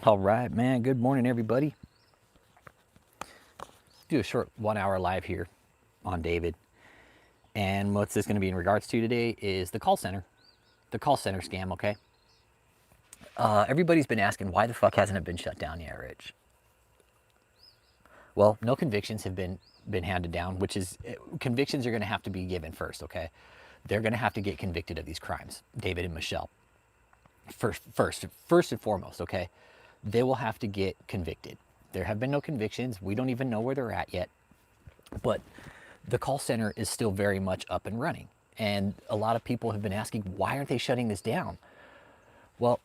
All right, man. Good morning, everybody. Do a short 1 hour live here on David. And what's this going to be in regards to today is the call center. The call center scam, okay? Everybody's been asking, why the fuck hasn't it been shut down yet, Rich? Well, no convictions have been handed down, which is, convictions are going to have to be given first, okay? They're going to have to get convicted of these crimes, David and Michelle. First and foremost, okay? They will have to get convicted. There have been no convictions. We don't even know where they're at yet. But the call center is still very much up and running. And a lot of people have been asking, why aren't they shutting this down? Well,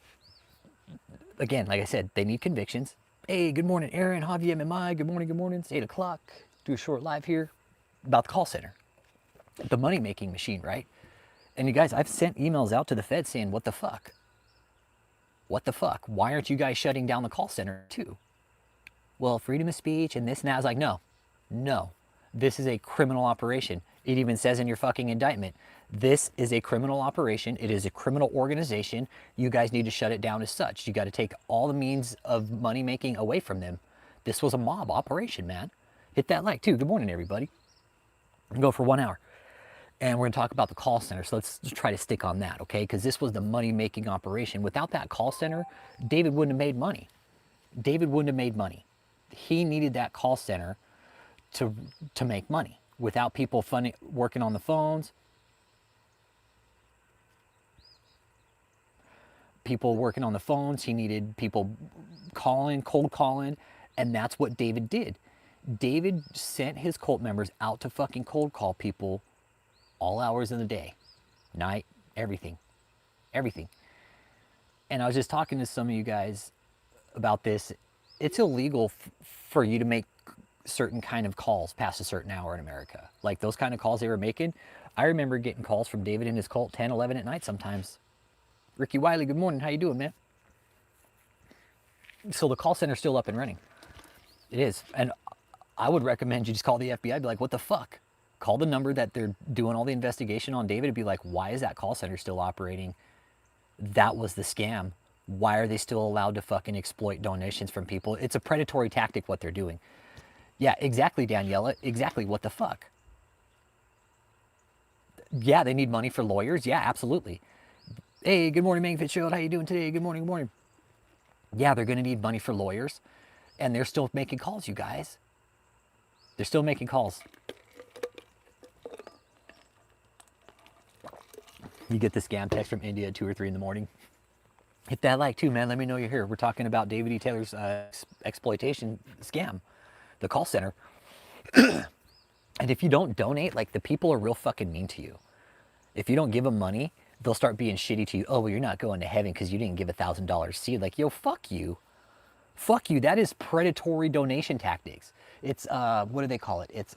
again, like I said, they need convictions. Hey, good morning, Aaron, Javier, MMI. Good morning, good morning. It's 8 o'clock. Do a short live here about the call center, the money-making machine, right? And you guys, I've sent emails out to the Fed saying, what the fuck? What the fuck? Why aren't you guys shutting down the call center too? Well, freedom of speech and this and that. I was like, no, this is a criminal operation. It even says in your fucking indictment, this is a criminal operation. It is a criminal organization. You guys need to shut it down as such. You got to take all the means of money making away from them. This was a mob operation, man. Hit that like too. Good morning, everybody. Go for 1 hour. And we're going to talk about the call center. So let's just try to stick on that, okay? Because this was the money making operation. Without that call center, David wouldn't have made money. David wouldn't have made money. He needed that call center to make money. Without people working on the phones, he needed people calling, cold calling, and that's what David did. David sent his cult members out to fucking cold call people all hours of the day, night, everything. And I was just talking to some of you guys about this. It's illegal for you to make certain kind of calls past a certain hour in America. Like those kind of calls they were making. I remember getting calls from David and his cult 10, 11 at night sometimes. Ricky Wiley, good morning. How you doing, man? So the call center's still up and running. It is. And I would recommend you just call the FBI, be like, what the fuck? Call the number that they're doing all the investigation on David and be like, why is that call center still operating? That was the scam. Why are they still allowed to fucking exploit donations from people? It's a predatory tactic what they're doing. Yeah, exactly, Daniela. Exactly. What the fuck? Yeah, they need money for lawyers. Yeah, absolutely. Hey, good morning, Mang Fitzgerald. How you doing today? Good morning, good morning. Yeah, they're going to need money for lawyers. And they're still making calls, you guys. They're still making calls. You get the scam text from India at 2 or 3 in the morning. Hit that like too, man. Let me know you're here. We're talking about David E. Taylor's exploitation scam, the call center. And if you don't donate, like the people are real fucking mean to you. If you don't give them money, they'll start being shitty to you. Oh, well, you're not going to heaven because you didn't give $1,000 seed. Like, yo, fuck you. Fuck you. That is predatory donation tactics. It's, what do they call it? It's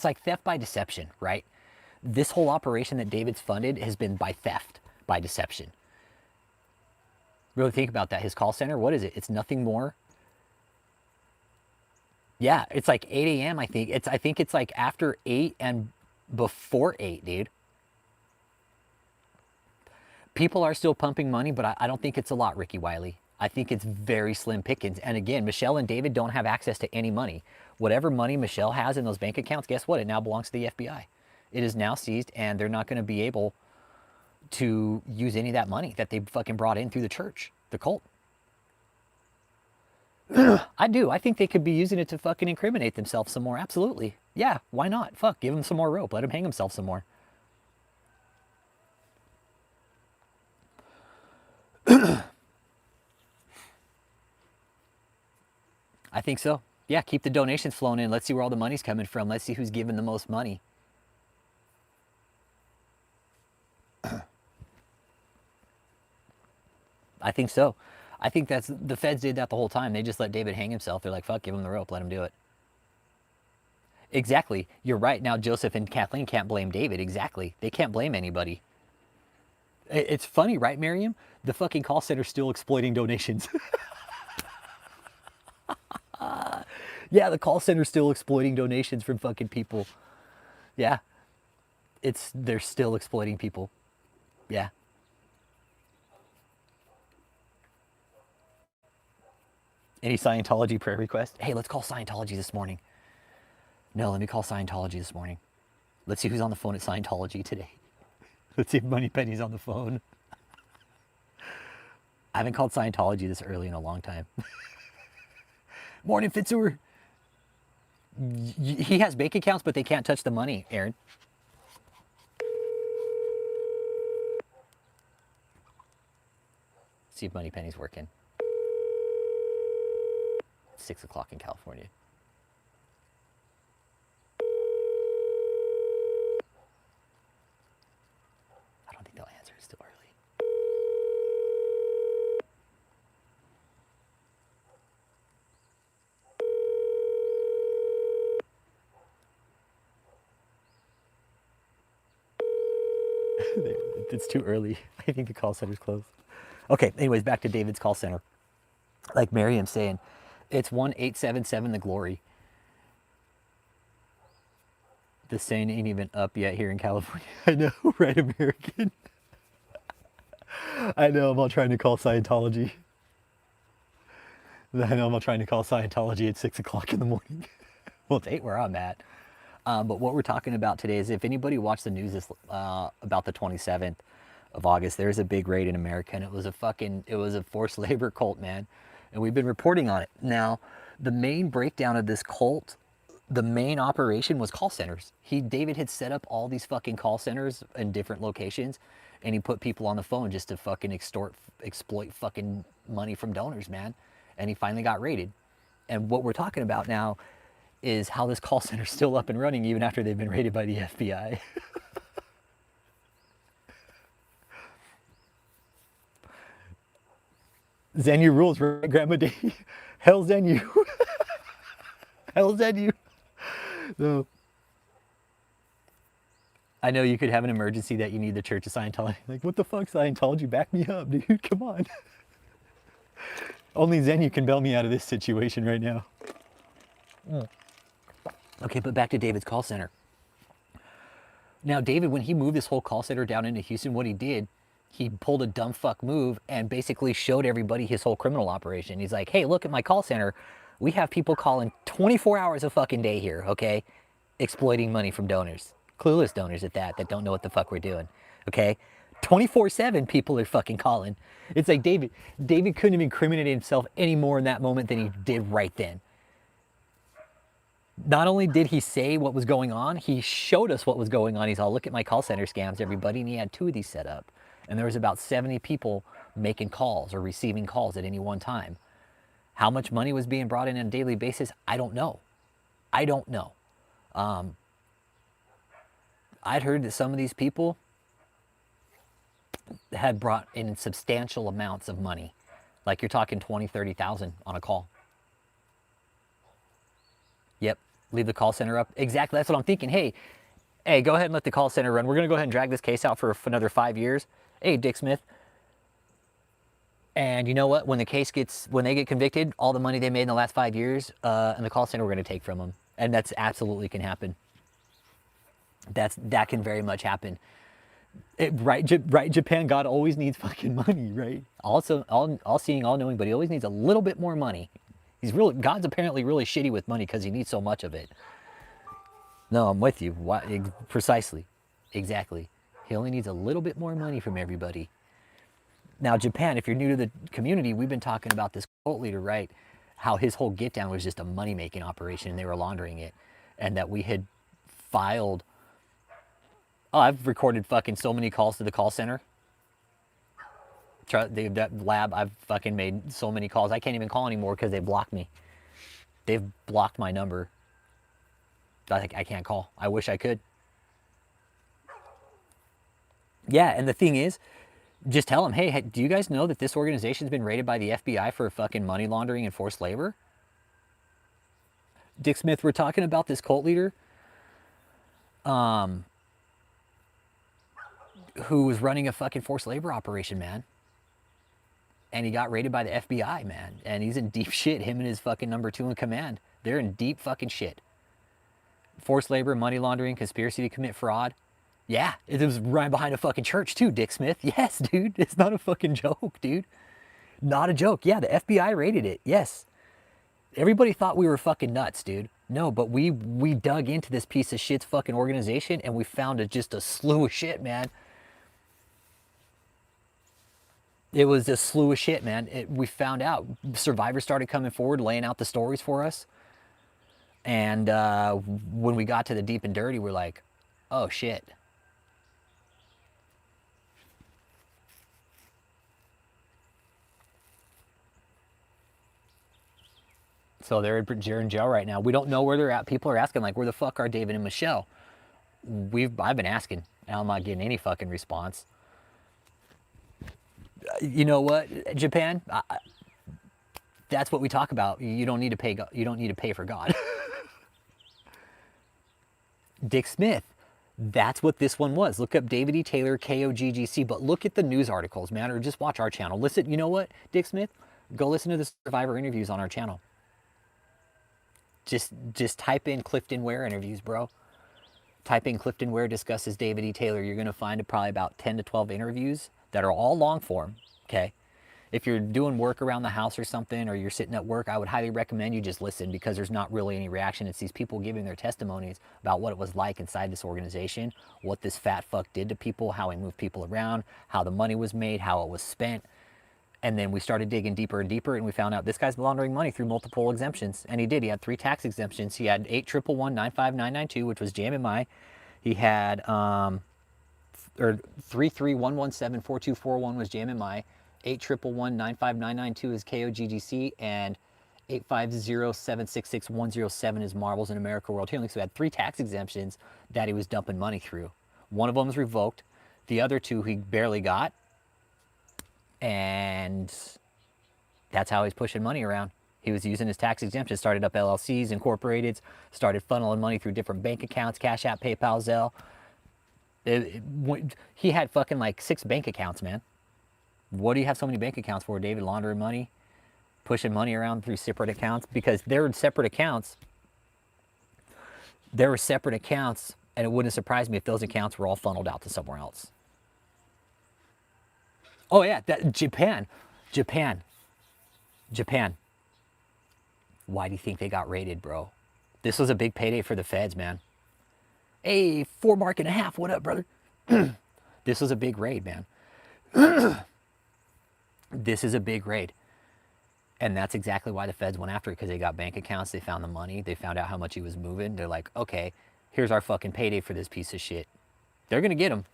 like theft by deception, right? This whole operation that David's funded has been by theft, by deception. Really think about that. His call center, what is it? It's nothing more. Yeah, it's like 8 a.m. I think. I think it's like after 8 and before 8, dude. People are still pumping money, but I don't think it's a lot, Ricky Wiley. I think it's very slim pickings. And again, Michelle and David don't have access to any money. Whatever money Michelle has in those bank accounts, guess what? It now belongs to the FBI. It is now seized, and they're not going to be able to use any of that money that they fucking brought in through the church, the cult. I do. I think they could be using it to fucking incriminate themselves some more. Absolutely. Yeah, why not? Fuck, give him some more rope. Let him hang himself some more. I think so. Yeah, keep the donations flowing in. Let's see where all the money's coming from. Let's see who's giving the most money. I think so. I think that's the feds did that the whole time. They just let David hang himself. They're like, fuck, give him the rope, let him do it. Exactly. You're right. Now Joseph and Kathleen can't blame David. Exactly. They can't blame anybody. It's funny, right, Miriam? The fucking call center's still exploiting donations. Yeah, the call center's still exploiting donations from fucking people. Yeah. They're still exploiting people. Yeah. Any Scientology prayer requests? Hey, let's call Scientology this morning. No, let me call Scientology this morning. Let's see who's on the phone at Scientology today. Let's see if Moneypenny's on the phone. I haven't called Scientology this early in a long time. Morning, Fitzur. He has bank accounts, but they can't touch the money, Aaron. See if Moneypenny's working. 6 o'clock in California. I don't think they'll answer. It's still early. It's too early. I think the call center's closed. Okay, anyways, back to David's call center. Like Miriam's saying, it's 1-877 the glory. The saying ain't even up yet here in California. I know, right, American? I know, I'm all trying to call Scientology. I know I'm all trying to call Scientology at 6 o'clock in the morning. Well, it's 8 where I'm at. But what we're talking about today is if anybody watched the news about the 27th of August, there's a big raid in America, and it was a forced labor cult, man. And we've been reporting on it. Now, the main breakdown of this cult, the main operation was call centers. David had set up all these fucking call centers in different locations, and he put people on the phone just to fucking exploit fucking money from donors, man. And he finally got raided. And what we're talking about now is how this call center is still up and running even after they've been raided by the FBI. Zenu rules, right, Grandma Day? Hell Zenu. Hell Zenu. No. I know you could have an emergency that you need the Church of Scientology. Like, what the fuck, Scientology? Back me up, dude. Come on. Only Zenu can bail me out of this situation right now. Okay, but back to David's call center. Now, David, when he moved this whole call center down into Houston, what he did, he pulled a dumb fuck move and basically showed everybody his whole criminal operation. He's like, hey, look at my call center. We have people calling 24 hours a fucking day here, okay? Exploiting money from donors. Clueless donors at that don't know what the fuck we're doing, okay? 24/7 people are fucking calling. It's like David couldn't have incriminated himself any more in that moment than he did right then. Not only did he say what was going on, he showed us what was going on. He's all, look at my call center scams, everybody. And he had 2 of these set up. And there was about 70 people making calls or receiving calls at any one time. How much money was being brought in on a daily basis? I don't know. I don't know. I'd heard that some of these people had brought in substantial amounts of money. Like you're talking 20, 30,000 on a call. Yep, leave the call center up. Exactly, that's what I'm thinking. Hey, go ahead and let the call center run. We're gonna go ahead and drag this case out for another 5 years. Hey, Dick Smith. And you know what? When they get convicted, all the money they made in the last 5 years, and the call center we're gonna take from them. And that's absolutely can happen. That can very much happen. Right, Japan, God always needs fucking money, right? Also, all seeing, all knowing, but he always needs a little bit more money. God's apparently really shitty with money because he needs so much of it. No, I'm with you. Precisely. Exactly. He only needs a little bit more money from everybody. Now, Japan, if you're new to the community, we've been talking about this cult leader, right? How his whole get down was just a money-making operation and they were laundering it. And that we had filed... Oh, I've recorded fucking so many calls to the call center. That lab, I've fucking made so many calls. I can't even call anymore because they blocked me. They've blocked my number. I can't call. I wish I could. Yeah, and the thing is, just tell them, hey, do you guys know that this organization's been raided by the FBI for fucking money laundering and forced labor? Dick Smith, we're talking about this cult leader who was running a fucking forced labor operation, man. And he got raided by the FBI, man. And he's in deep shit. Him and his fucking number 2 in command. They're in deep fucking shit. Forced labor, money laundering, conspiracy to commit fraud. Yeah, it was right behind a fucking church too, Dick Smith. Yes, dude. It's not a fucking joke, dude. Not a joke. Yeah, the FBI raided it. Yes. Everybody thought we were fucking nuts, dude. No, but we dug into this piece of shit's fucking organization and we found just a slew of shit, man. It was a slew of shit, man. We found out. Survivors started coming forward, laying out the stories for us. And when we got to the deep and dirty, we're like, oh shit. So they're in jail right now. We don't know where they're at. People are asking, like, where the fuck are David and Michelle? I've been asking, and I'm not getting any fucking response. You know what, Japan? That's what we talk about. You don't need to pay. You don't need to pay for God. Dick Smith. That's what this one was. Look up David E. Taylor, KOGGC, but look at the news articles, man, or just watch our channel. Listen, you know what, Dick Smith? Go listen to the Survivor interviews on our channel. Just type in Clifton Ware interviews, bro. Type in Clifton Ware discusses David E. Taylor. You're going to find probably about 10 to 12 interviews that are all long form, okay? If you're doing work around the house or something, or you're sitting at work, I would highly recommend you just listen, because there's not really any reaction. It's these people giving their testimonies about what it was like inside this organization, what this fat fuck did to people, how he moved people around, how the money was made, how it was spent. And then we started digging deeper and deeper, and we found out this guy's laundering money through multiple exemptions. And he did. He had 3 tax exemptions. He had 811195992, which was JMMI. He had or 331174241 was JMMI. 811195992 is KOGGC, and 850766107 is Marbles in America World Healing. So he had 3 tax exemptions that he was dumping money through. One of them was revoked. The other 2 he barely got. And that's how he's pushing money around. He was using his tax exemption, started up LLCs, incorporated, started funneling money through different bank accounts, Cash App, PayPal, Zelle. He had fucking like 6 bank accounts, man. What do you have so many bank accounts for, David? Laundering money, pushing money around through separate accounts, because they're separate accounts. There were separate accounts, and it wouldn't surprise me if those accounts were all funneled out to somewhere else. Oh yeah, Japan. Why do you think they got raided, bro? This was a big payday for the feds, man. Hey, 4.5 mark, what up, brother? This was a big raid, man. This is a big raid. And that's exactly why the feds went after it, because they got bank accounts, they found the money, they found out how much he was moving. They're like, okay, here's our fucking payday for this piece of shit. They're gonna get him.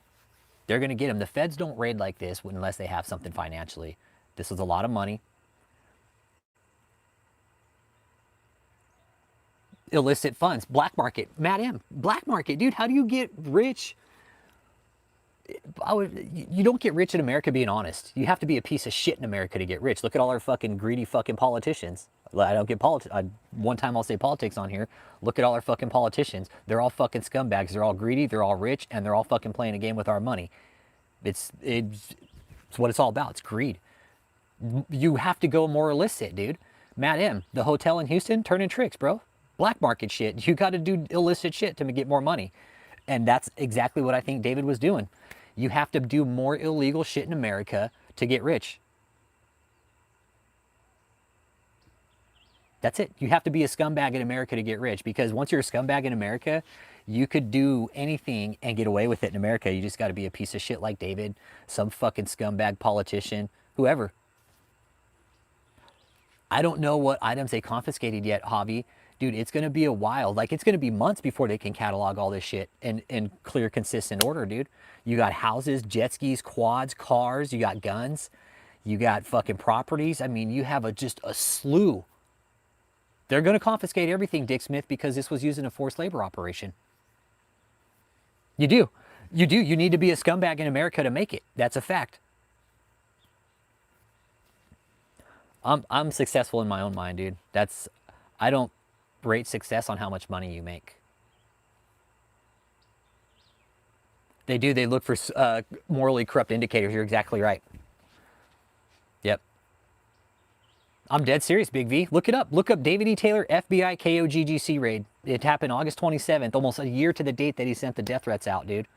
They're gonna get him. The feds don't raid like this unless they have something financially. This was a lot of money. Illicit funds, black market, Matt M. Black market, dude, how do you get rich? You don't get rich in America being honest. You have to be a piece of shit in America to get rich. Look at all our fucking greedy fucking politicians. I don't get politics. One time I'll say politics on here. Look at all our fucking politicians. They're all fucking scumbags. They're all greedy. They're all rich, and they're all fucking playing a game with our money. It's what it's all about. It's greed. You have to go more illicit, dude. Matt M., the hotel in Houston, turning tricks, bro. Black market shit. You got to do illicit shit to get more money. And that's exactly what I think David was doing. You have to do more illegal shit in America to get rich. That's it. You have to be a scumbag in America to get rich, because once you're a scumbag in America, you could do anything and get away with it in America. You just got to be a piece of shit like David, some fucking scumbag politician, whoever. I don't know what items they confiscated yet, Javi. Dude, it's going to be a while. Like, it's going to be months before they can catalog all this shit in clear, consistent order, dude. You got houses, jet skis, quads, cars. You got guns. You got fucking properties. I mean, you have just a slew. They're going to confiscate everything, Dick Smith, because this was used in a forced labor operation. You do. You do. You need to be a scumbag in America to make it. That's a fact. I'm successful in my own mind, dude. I don't rate success on how much money you make. They do. They look for morally corrupt indicators. You're exactly right. Yep. I'm dead serious, Big V. Look it up. Look up David E. Taylor, FBI KOGGC raid. It happened August 27th, almost a year to the date that he sent the death threats out, dude.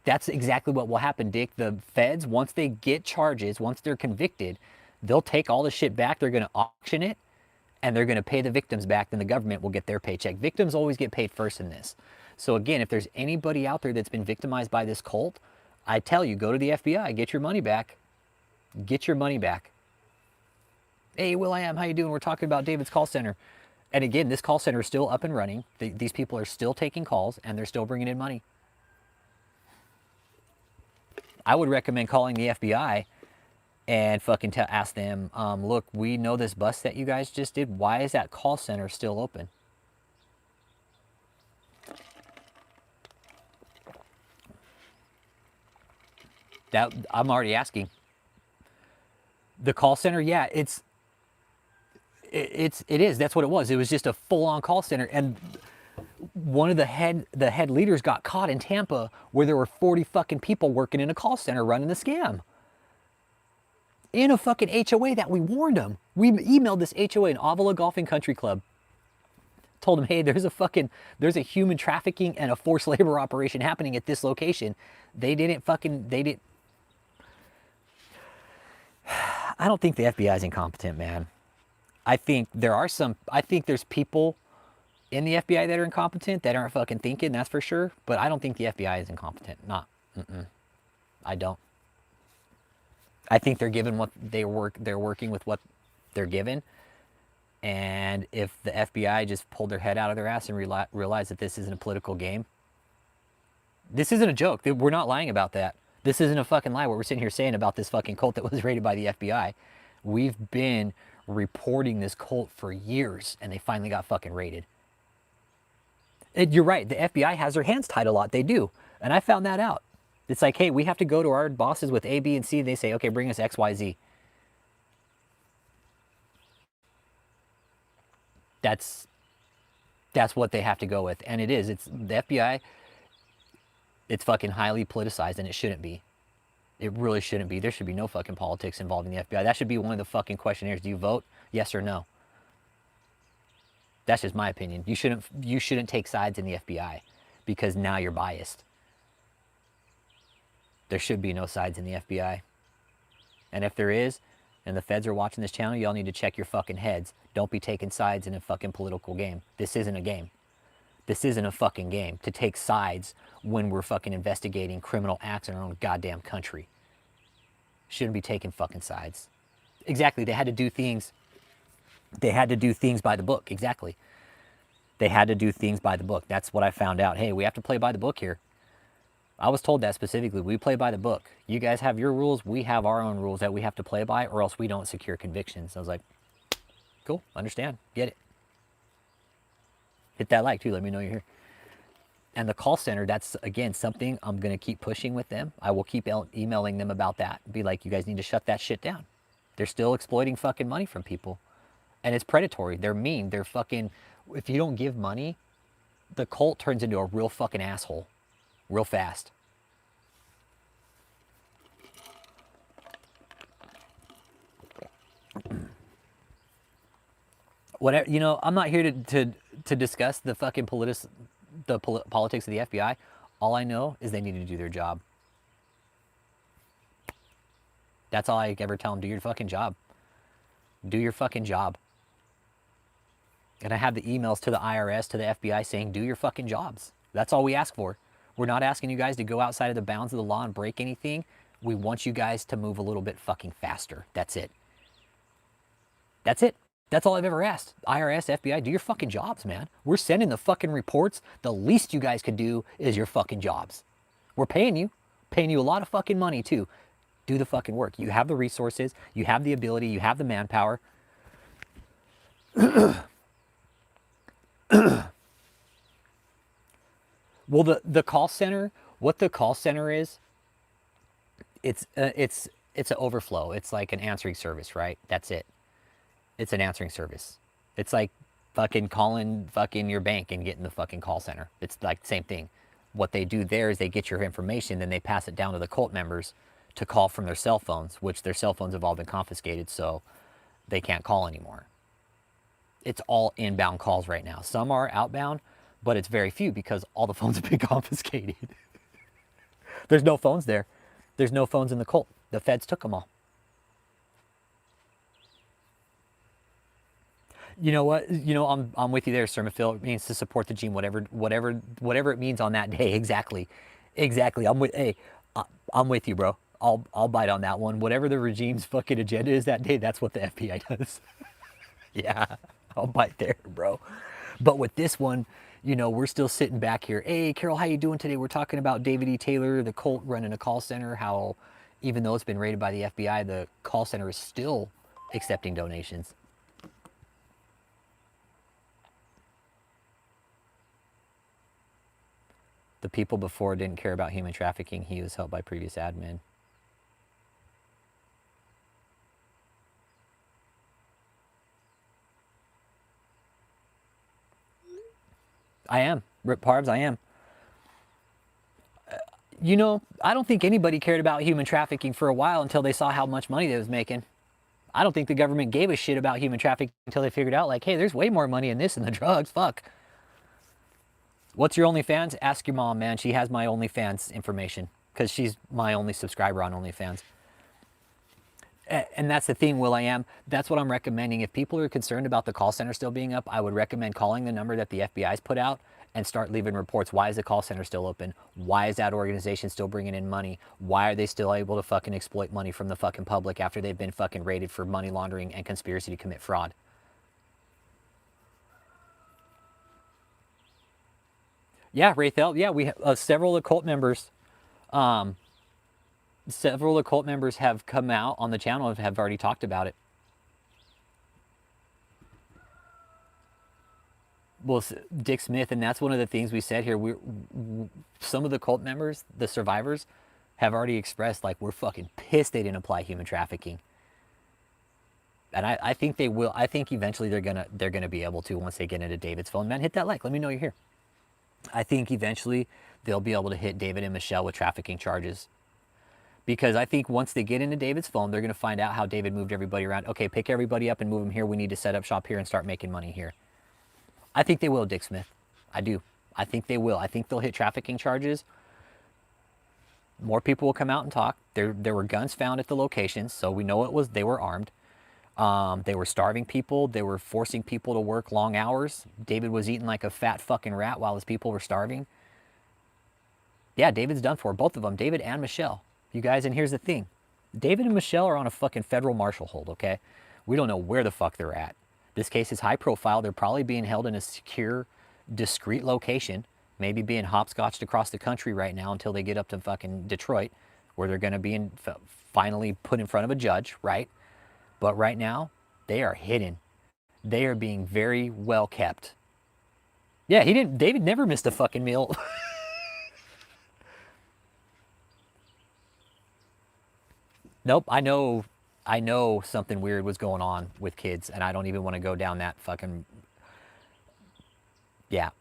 That's exactly what will happen, Dick. The feds, once they get charges, once they're convicted, they'll take all the shit back. They're going to auction it, and they're going to pay the victims back, then the government will get their paycheck. Victims always get paid first in this. So again, if there's anybody out there that's been victimized by this cult, I tell you, go to the FBI, get your money back. Get your money back. Hey, Will.i.am, how you doing? We're talking about David's call center. And again, this call center is still up and running. These people are still taking calls, and they're still bringing in money. I would recommend calling the FBI and fucking ask them, look, we know this bust that you guys just did. Why is that call center still open? That I'm already asking. The call center, yeah, it is. That's what it was. It was just a full-on call center, and one of the head leaders got caught in Tampa where there were 40 fucking people working in a call center running the scam. In a fucking HOA that we warned them. We emailed this HOA, an Avila Golfing Country Club. Told them, hey, there's a human trafficking and a forced labor operation happening at this location. They didn't. I don't think the FBI is incompetent, man. I think there's people in the FBI that are incompetent, that aren't fucking thinking, that's for sure. But I don't think the FBI is incompetent. I don't. I think they're given what they're working with what they're given. And if the FBI just pulled their head out of their ass and realized that this isn't a political game, this isn't a joke. We're not lying about that. This isn't a fucking lie what we're sitting here saying about this fucking cult that was raided by the FBI. We've been reporting this cult for years, and they finally got fucking raided. And you're right, the FBI has their hands tied a lot. They do. And I found that out. It's like, hey, we have to go to our bosses with A, B, and C. They say, okay, bring us X, Y, Z. That's what they have to go with. And it is. It's the FBI. It's fucking highly politicized, and it shouldn't be. It really shouldn't be. There should be no fucking politics involved in the FBI. That should be one of the fucking questionnaires. Do you vote? Yes or no? That's just my opinion. You shouldn't take sides in the FBI because now you're biased. There should be no sides in the FBI. And if there is, and the feds are watching this channel, y'all need to check your fucking heads. Don't be taking sides in a fucking political game. This isn't a game. This isn't a fucking game to take sides when we're fucking investigating criminal acts in our own goddamn country. Shouldn't be taking fucking sides. Exactly. They had to do things. They had to do things by the book. Exactly. They had to do things by the book. That's what I found out. Hey, we have to play by the book here. I was told that specifically. We play by the book. You guys have your rules. We have our own rules that we have to play by, or else we don't secure convictions. I was like, cool, understand, get it. Hit that like too. Let me know you're here. And the call center, that's, again, something I'm going to keep pushing with them. I will keep emailing them about that. Be like, you guys need to shut that shit down. They're still exploiting fucking money from people. And it's predatory. They're mean. They're fucking, if you don't give money, the cult turns into a real fucking asshole. Real fast. Whatever, you know, I'm not here to discuss the fucking politics of the FBI. All I know is they need to do their job. That's all I ever tell them. Do your fucking job. Do your fucking job. And I have the emails to the IRS, to the FBI saying, do your fucking jobs. That's all we ask for. We're not asking you guys to go outside of the bounds of the law and break anything. We want you guys to move a little bit fucking faster. That's it. That's it. That's all I've ever asked. IRS, FBI, do your fucking jobs, man. We're sending the fucking reports. The least you guys could do is your fucking jobs. We're paying you a lot of fucking money too. Do the fucking work. You have the resources. You have the ability. You have the manpower. Well, the call center, what the call center is, it's an overflow. It's like an answering service, right? That's it. It's an answering service. It's like fucking calling fucking your bank and getting the fucking call center. It's like the same thing. What they do there is they get your information, then they pass it down to the cult members to call from their cell phones, which their cell phones have all been confiscated, so they can't call anymore. It's all inbound calls right now. Some are outbound, but it's very few because all the phones have been confiscated. There's no phones there. There's no phones in the cult. The feds took them all. You know what? I'm with you there, Sermafil. It means to support the gene, whatever it means on that day. Exactly, exactly. I'm with you, bro. I'll bite on that one. Whatever the regime's fucking agenda is that day, that's what the FBI does. Yeah, I'll bite there, bro. But with this one, we're still sitting back here. Hey, Carol, how you doing today? We're talking about David E. Taylor, the cult running a call center. How, even though it's been raided by the FBI, the call center is still accepting donations. The people before didn't care about human trafficking. He was helped by previous admin. I am. Rip Parvs, I am. I don't think anybody cared about human trafficking for a while until they saw how much money they was making. I don't think the government gave a shit about human trafficking until they figured out, like, hey, there's way more money in this than the drugs. Fuck. What's your OnlyFans? Ask your mom, man. She has my OnlyFans information because she's my only subscriber on OnlyFans. And that's the thing, will.i.am. That's what I'm recommending. If people are concerned about the call center still being up, I would recommend calling the number that the FBI's put out and start leaving reports. Why is the call center still open? Why is that organization still bringing in money? Why are they still able to fucking exploit money from the fucking public after they've been fucking raided for money laundering and conspiracy to commit fraud? Yeah, Raythel. Yeah, we have several occult members. Um, Several occult members have come out on the channel and have already talked about it. Well, Dick Smith, and that's one of the things we said here. Some of the cult members, the survivors, have already expressed like we're fucking pissed they didn't apply human trafficking, and I think they will. I think eventually they're gonna be able to once they get into David's phone. Man, hit that like. Let me know you're here. I think eventually they'll be able to hit David and Michelle with trafficking charges. Because I think once they get into David's phone, they're going to find out how David moved everybody around. Okay, pick everybody up and move them here. We need to set up shop here and start making money here. I think they will, Dick Smith. I do. I think they will. I think they'll hit trafficking charges. More people will come out and talk. There were guns found at the locations, so we know they were armed. They were starving people. They were forcing people to work long hours. David was eating like a fat fucking rat while his people were starving. Yeah, David's done for. Both of them, David and Michelle. You guys, and here's the thing. David and Michelle are on a fucking federal marshal hold, okay? We don't know where the fuck they're at. This case is high profile. They're probably being held in a secure, discreet location, maybe being hopscotched across the country right now until they get up to fucking Detroit, where they're going to be finally put in front of a judge, right? But right now, they are hidden. They are being very well kept. Yeah, David never missed a fucking meal. Nope, I know something weird was going on with kids, and I don't even want to go down that fucking, yeah.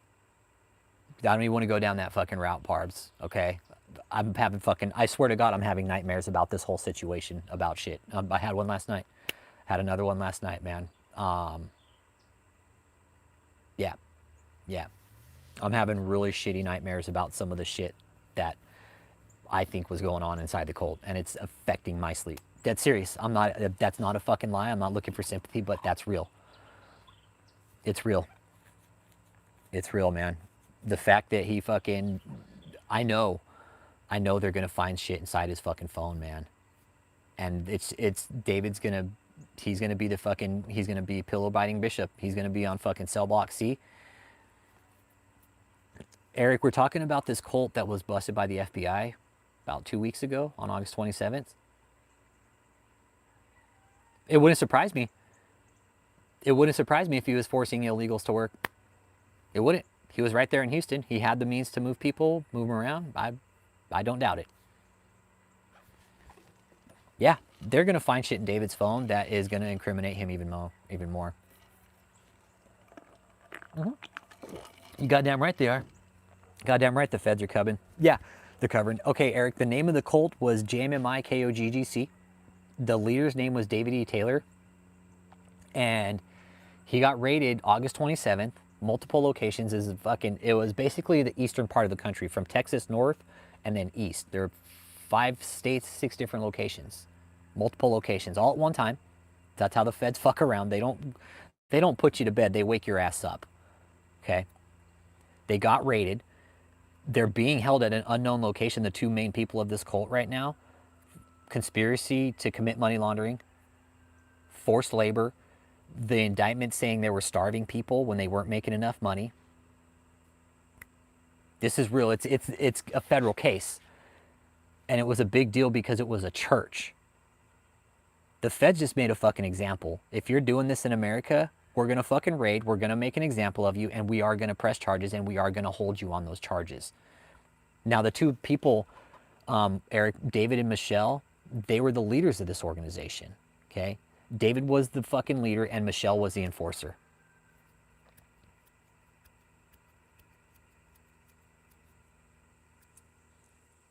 I don't even want to go down that fucking route, Parbs, okay? I swear to God, I'm having nightmares about this whole situation, about shit. I had one last night. Had another one last night, man. Yeah, yeah. I'm having really shitty nightmares about some of the shit that I think was going on inside the cult, and it's affecting my sleep. Dead serious. That's not a fucking lie. I'm not looking for sympathy, but that's real. It's real. It's real, man. The fact that he fucking, I know, I know they're gonna find shit inside his fucking phone, man. And it's David's gonna, he's gonna be pillow biting Bishop. He's gonna be on fucking cell block C. Eric, we're talking about this cult that was busted by the FBI about 2 weeks ago on August 27th. It wouldn't surprise me. It wouldn't surprise me if he was forcing illegals to work. It wouldn't. He was right there in Houston. He had the means to move people, move them around. I don't doubt it. Yeah, they're gonna find shit in David's phone that is gonna incriminate him even more. Even more. You goddamn right they are. Goddamn right the feds are covering. Yeah, they're covering. Okay, Eric. The name of the cult was JMMI-KOGGC. The leader's name was David E. Taylor, and he got raided August 27th. Multiple locations. It was basically the eastern part of the country, from Texas north and then east. There are 5 states, 6 different locations, multiple locations, all at one time. That's how the feds fuck around. They don't put you to bed, they wake your ass up. Okay? They got raided. They're being held at an unknown location, the two main people of this cult right now. Conspiracy to commit money laundering, forced labor, the indictment saying they were starving people when they weren't making enough money. This is real. It's a federal case. And it was a big deal because it was a church. The feds just made a fucking example. If you're doing this in America, we're going to fucking raid, we're going to make an example of you, and we are going to press charges, and we are going to hold you on those charges. Now, the two people, Eric, David and Michelle, they were the leaders of this organization, okay? David was the fucking leader, and Michelle was the enforcer.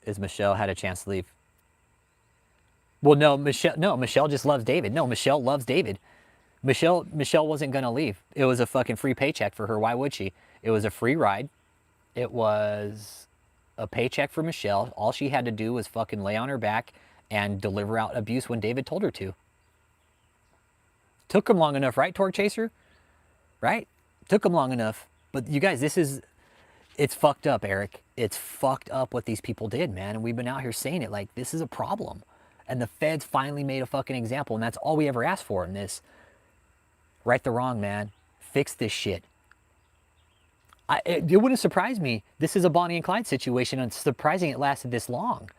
Is Michelle had a chance to leave? Well, no, Michelle just loves David. No, Michelle loves David. Michelle wasn't gonna leave. It was a fucking free paycheck for her. Why would she? It was a free ride. It was a paycheck for Michelle. All she had to do was fucking lay on her back and deliver out abuse when David told her to. Took him long enough, right, Torque Chaser? Right? Took him long enough. But you guys, it's fucked up, Eric. It's fucked up what these people did, man. And we've been out here saying it like this is a problem. And the feds finally made a fucking example. And that's all we ever asked for in this. Right the wrong, man. Fix this shit. It wouldn't surprise me. This is a Bonnie and Clyde situation, and it's surprising it lasted this long.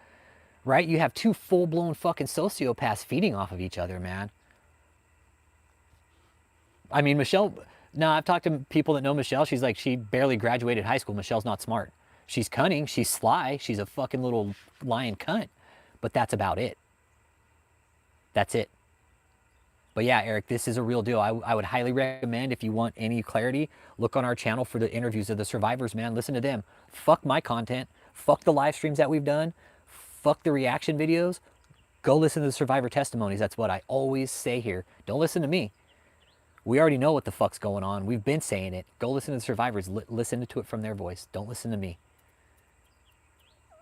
Right? You have two full-blown fucking sociopaths feeding off of each other, man. I mean, Michelle... No, I've talked to people that know Michelle. She's like, she barely graduated high school. Michelle's not smart. She's cunning. She's sly. She's a fucking little lying cunt. But that's about it. That's it. But yeah, Eric, this is a real deal. I would highly recommend, if you want any clarity, look on our channel for the interviews of the survivors, man. Listen to them. Fuck my content. Fuck the live streams that we've done. Fuck the reaction videos. Go listen to the survivor testimonies. That's what I always say here. Don't listen to me. We already know what the fuck's going on. We've been saying it. Go listen to the survivors. Listen to it from their voice. Don't listen to me.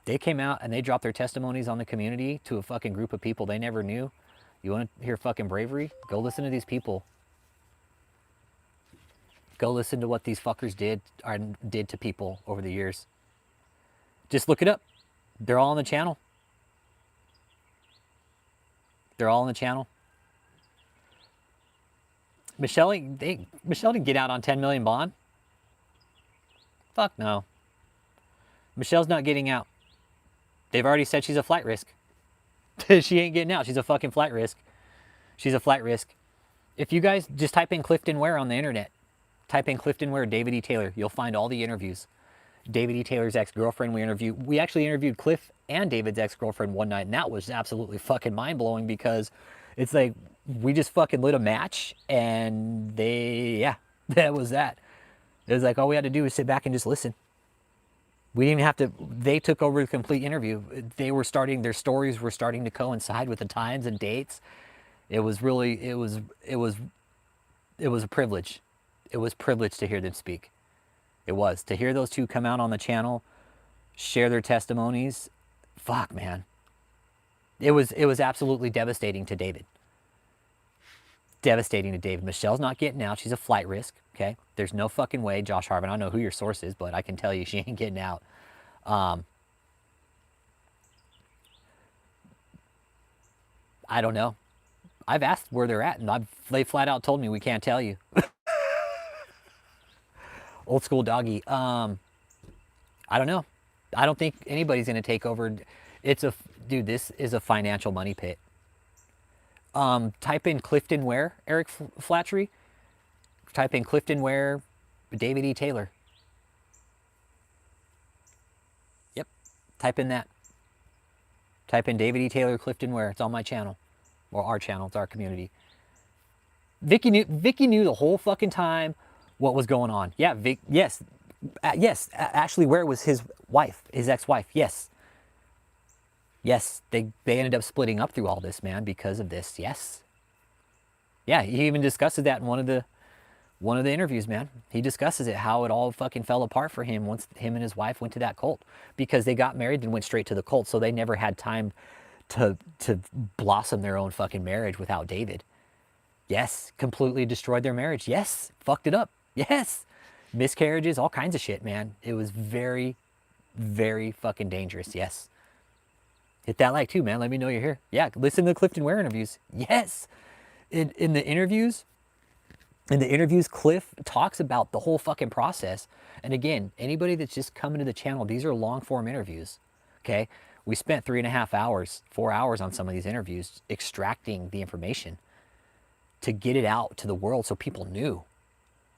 They came out and they dropped their testimonies on the community to a fucking group of people they never knew. You want to hear fucking bravery? Go listen to these people. Go listen to what these fuckers did to people over the years. Just look it up. They're all on the channel. They're all on the channel. Michelle didn't get out on 10 million bond. Fuck no. Michelle's not getting out. They've already said she's a flight risk. She ain't getting out. She's a fucking flight risk. She's a flight risk. If you guys just type in Clifton Ware on the internet, type in Clifton Ware, David E. Taylor, you'll find all the interviews. David E. Taylor's ex-girlfriend we actually interviewed Cliff and David's ex-girlfriend one night, and that was absolutely fucking mind-blowing because it's like we just fucking lit a match and that was that. It was like all we had to do was sit back and just listen. We didn't even have to, they took over the complete interview. Their stories were starting to coincide with the times and dates. It was really, it was a privilege. It was a privilege to hear them speak. It was. To hear those two come out on the channel, share their testimonies, fuck, man. It was absolutely devastating to David. Devastating to David. Michelle's not getting out. She's a flight risk, okay? There's no fucking way. Josh Harvin, I don't know who your source is, but I can tell you she ain't getting out. I don't know. I've asked where they're at, and they flat out told me we can't tell you. Old school doggy. I don't know. I don't think anybody's going to take over. Dude, this is a financial money pit. Type in Clifton Ware, Eric Flatchery. Type in Clifton Ware, David E. Taylor. Yep. Type in that. Type in David E. Taylor, Clifton Ware. It's on my channel. Or our channel. It's our community. Vicky knew the whole fucking time what was going on. Yeah, yes. Yes, Ashley Ware was his wife, his ex-wife. Yes. Yes, they ended up splitting up through all this, man, because of this. Yes. Yeah, he even discusses that in one of the interviews, man. He discusses it, how it all fucking fell apart for him once him and his wife went to that cult, because they got married and went straight to the cult, so they never had time to blossom their own fucking marriage without David. Yes. Completely destroyed their marriage. Yes. Fucked it up. Yes. Miscarriages, all kinds of shit, man. It was very, very fucking dangerous. Yes. Hit that like too, man. Let me know you're here. Yeah. Listen to the Clifton Ware interviews. Yes. In the interviews, Cliff talks about the whole fucking process. And again, anybody that's just coming to the channel, these are long form interviews. Okay. We spent 3.5 hours, 4 hours on some of these interviews extracting the information to get it out to the world so people knew.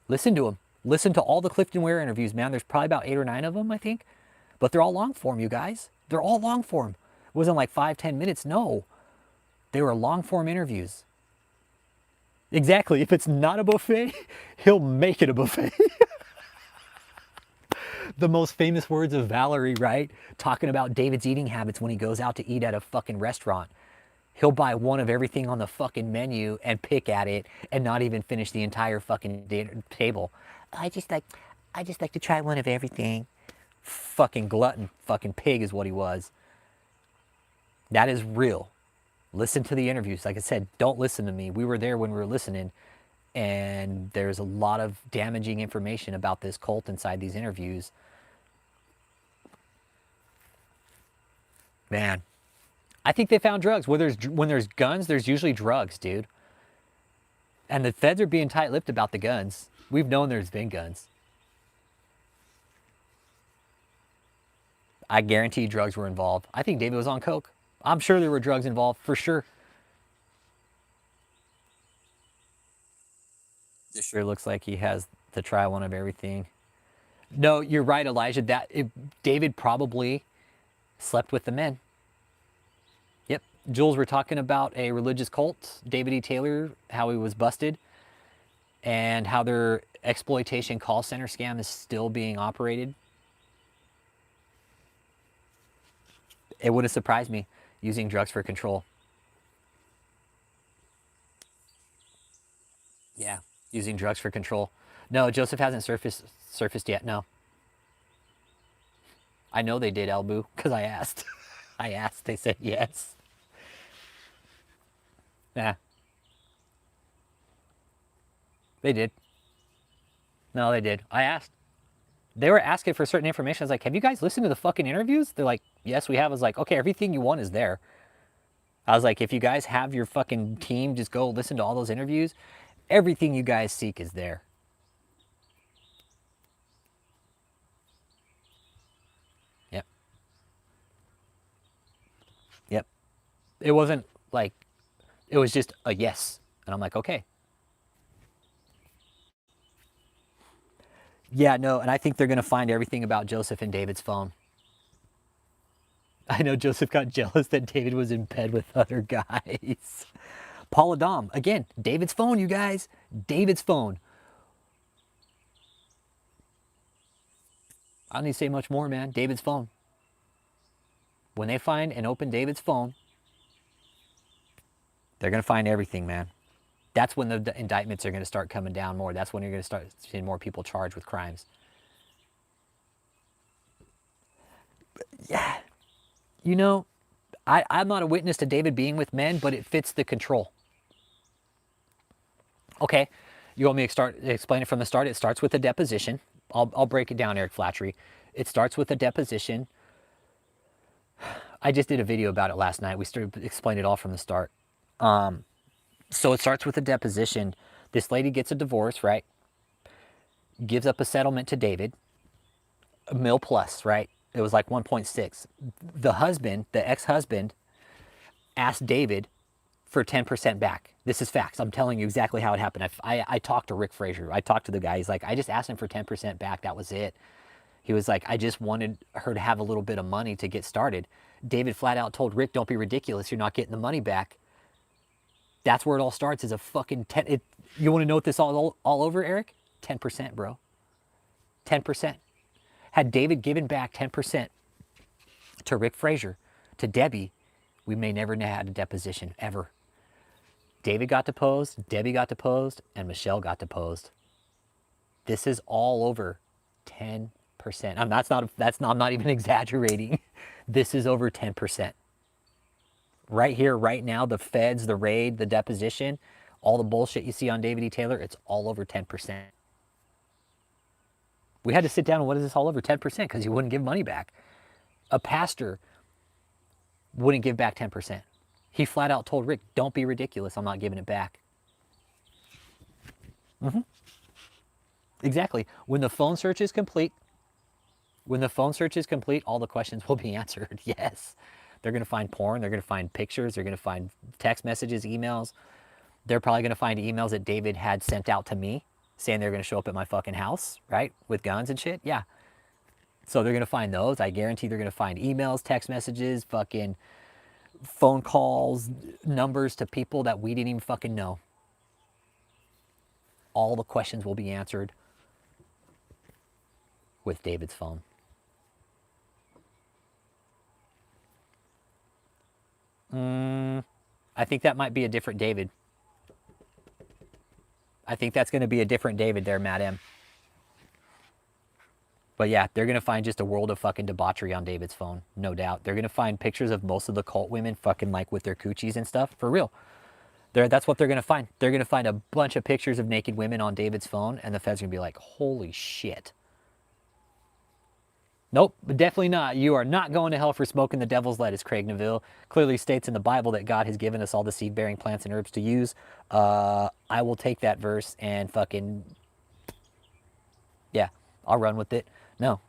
Listen to them. Listen to all the Clifton Ware interviews, man. There's probably about 8 or 9 of them, I think. But they're all long form, you guys. They're all long form. It wasn't like 5-10 minutes. No. They were long form interviews. Exactly. If it's not a buffet, he'll make it a buffet. The most famous words of Valerie, right? Talking about David's eating habits when he goes out to eat at a fucking restaurant. He'll buy one of everything on the fucking menu and pick at it and not even finish the entire fucking table. I just like to try one of everything. Fucking glutton, fucking pig is what he was. That is real. Listen to the interviews. Like I said, don't listen to me. We were there when we were listening, and there's a lot of damaging information about this cult inside these interviews. Man, I think they found drugs. When there's guns, there's usually drugs, dude. And the feds are being tight-lipped about the guns. We've known there's been guns. I guarantee drugs were involved. I think David was on coke. I'm sure there were drugs involved, for sure. This sure looks like he has to try one of everything. No, you're right, Elijah. David probably slept with the men. Yep. Jules, we're talking about a religious cult, David E. Taylor, how he was busted, and how their exploitation call center scam is still being operated. It wouldn't surprise me, using drugs for control. Yeah, using drugs for control. No, Joseph hasn't surfaced yet, no. I know they did, Elbu, because I asked. I asked, they said yes. Yeah. They did. No, they did. I asked. They were asking for certain information. I was like, have you guys listened to the fucking interviews? They're like, yes, we have. I was like, okay, everything you want is there. I was like, if you guys have your fucking team, just go listen to all those interviews. Everything you guys seek is there. Yep. Yep. It wasn't like, it was just a yes. And I'm like, okay. Yeah, no, and I think they're going to find everything about Joseph in David's phone. I know Joseph got jealous that David was in bed with other guys. Paul Adam, again, David's phone, you guys. David's phone. I don't need to say much more, man. David's phone. When they find and open David's phone, they're going to find everything, man. That's when the indictments are going to start coming down more. That's when you're going to start seeing more people charged with crimes. Yeah. You know, I'm not a witness to David being with men, but it fits the control. Okay. You want me to explain it from the start? It starts with a deposition. I'll break it down, Eric Flattery. It starts with a deposition. I just did a video about it last night. We explained it all from the start. So it starts with a deposition. This lady gets a divorce, right? Gives up a settlement to David, a mil plus, right? It was like 1.6. The husband, the ex-husband, asked David for 10% back. This is facts. I'm telling you exactly how it happened. I talked to Rick Frazier. I talked to the guy. He's like, I just asked him for 10% back. That was it. He was like, I just wanted her to have a little bit of money to get started. David flat out told Rick, don't be ridiculous. You're not getting the money back. That's where it all starts, is a fucking 10. You want to know what this all over, Eric? 10%, bro. 10%. Had David given back 10% to Rick Frazier, to Debbie, we may never have had a deposition, ever. David got deposed, Debbie got deposed, and Michelle got deposed. This is all over 10%. I'm not even exaggerating. This is over 10%. Right here, right now, the feds, the raid, the deposition, All the bullshit you see on David E. Taylor, it's all over 10%. We had to sit down and what is this all over 10%? Because he wouldn't give money back. A pastor wouldn't give back 10%. He flat out told Rick, don't be ridiculous, I'm not giving it back. Exactly. When the phone search is complete, all the questions will be answered. Yes. They're going to find porn. They're going to find pictures. They're going to find text messages, emails. They're probably going to find emails that David had sent out to me saying they're going to show up at my fucking house, right? With guns and shit. Yeah. So they're going to find those. I guarantee they're going to find emails, text messages, fucking phone calls, numbers to people that we didn't even fucking know. All the questions will be answered with David's phone. I think that might be a different David. I think that's going to be a different David there, Matt M. But yeah, they're going to find just a world of fucking debauchery on David's phone. No doubt. They're going to find pictures of most of the cult women fucking like with their coochies and stuff. For real. That's what they're going to find. They're going to find a bunch of pictures of naked women on David's phone, and the feds are going to be like, holy shit. Nope, definitely not. You are not going to hell for smoking the devil's lettuce, Craig Neville. Clearly states in the Bible that God has given us all the seed-bearing plants and herbs to use. I will take that verse and fucking, yeah, I'll run with it. No,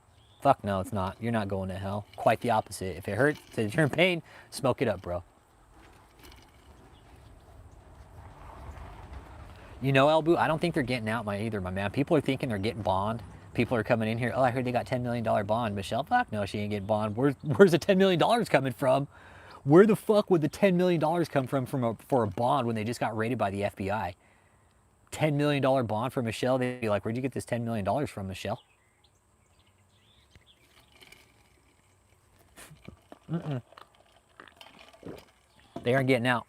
fuck no, it's not. You're not going to hell. Quite the opposite. If it hurts, if you're in pain, smoke it up, bro. You know, Elbu, I don't think they're getting out either, my man. People are thinking they're getting bond. People are coming in here. Oh, I heard they got $10 million bond. Michelle, fuck no, she ain't getting bond. Where's the $10 million coming from? Where the fuck would the $10 million come from for a bond when they just got raided by the FBI? $10 million bond for Michelle? They'd be like, where'd you get this $10 million from, Michelle? They aren't getting out.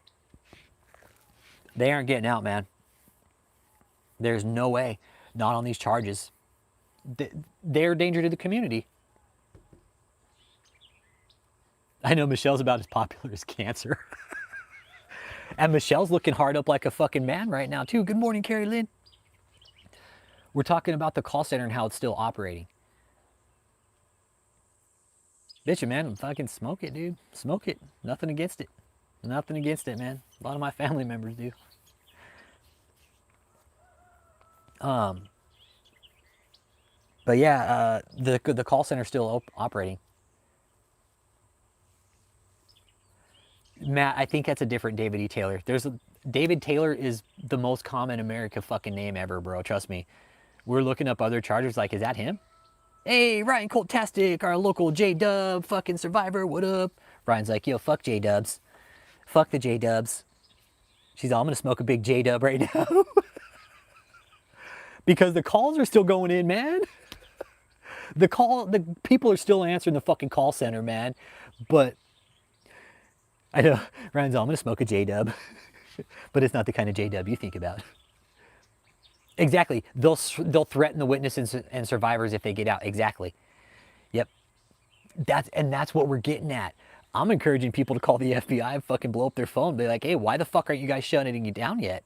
They aren't getting out, man. There's no way. Not on these charges. They're a danger to the community. I know Michelle's about as popular as cancer. And Michelle's looking hard up like a fucking man right now, too. Good morning, Carrie Lynn. We're talking about the call center and how it's still operating. Bitch, man, fucking smoke it, dude. Smoke it. Nothing against it. Nothing against it, man. A lot of my family members do. But yeah, the call center's still operating. Matt, I think that's a different David E. Taylor. David Taylor is the most common America fucking name ever, bro. Trust me. We're looking up other chargers. Like, is that him? Hey, Ryan Coltastic, our local J-Dub fucking survivor. What up? Ryan's like, yo, fuck J-Dubs. Fuck the J-Dubs. She's all, I'm gonna smoke a big J-Dub right now. Because the calls are still going in, man. The people are still answering the fucking call center, man. But I know, Ryan's all, I'm gonna smoke a J-Dub. But it's not the kind of J-Dub you think about. Exactly. They'll threaten the witnesses and survivors if they get out. Exactly. Yep. That's what we're getting at. I'm encouraging people to call the FBI and fucking blow up their phone. Be like, hey, why the fuck aren't you guys shutting you down yet?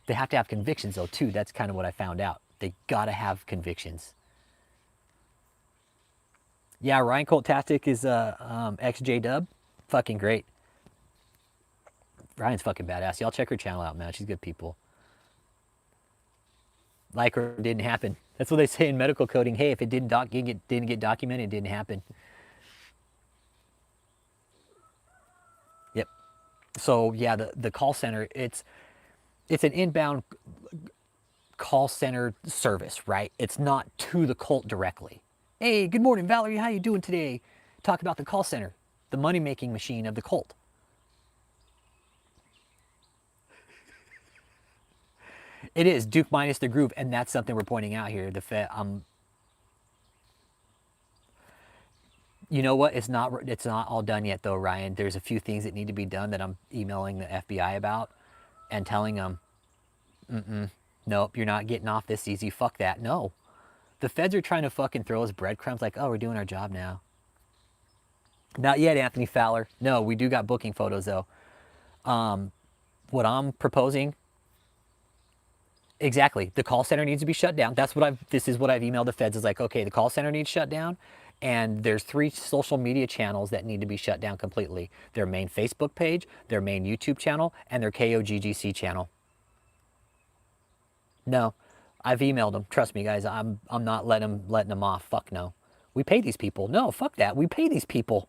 They have to have convictions though too. That's kind of what I found out. They gotta have convictions. Yeah, Ryan Coltastic is ex-J-Dub. Fucking great. Ryan's fucking badass. Y'all check her channel out, man. She's good people. Like or didn't happen. That's what they say in medical coding. Hey, if it didn't get documented, it didn't happen. Yep. So yeah, the call center, it's an inbound call center service, right? It's not to the cult directly. Hey, good morning, Valerie. How you doing today? Talk about the call center, the money-making machine of the cult. It is Duke minus the groove, and that's something we're pointing out here. You know what? It's not all done yet, though, Ryan. There's a few things that need to be done that I'm emailing the FBI about and telling them, nope, you're not getting off this easy. Fuck that. No. The feds are trying to fucking throw us breadcrumbs like, oh, we're doing our job now. Not yet, Anthony Fowler. No, we do got booking photos, though. What I'm proposing Exactly. The call center needs to be shut down. This is what I've emailed the feds is like, okay, the call center needs shut down. And there's 3 social media channels that need to be shut down completely. Their main Facebook page, their main YouTube channel, and their KOGGC channel. No, I've emailed them. Trust me, guys. I'm not letting them off. Fuck no. We pay these people. No, fuck that. We pay these people.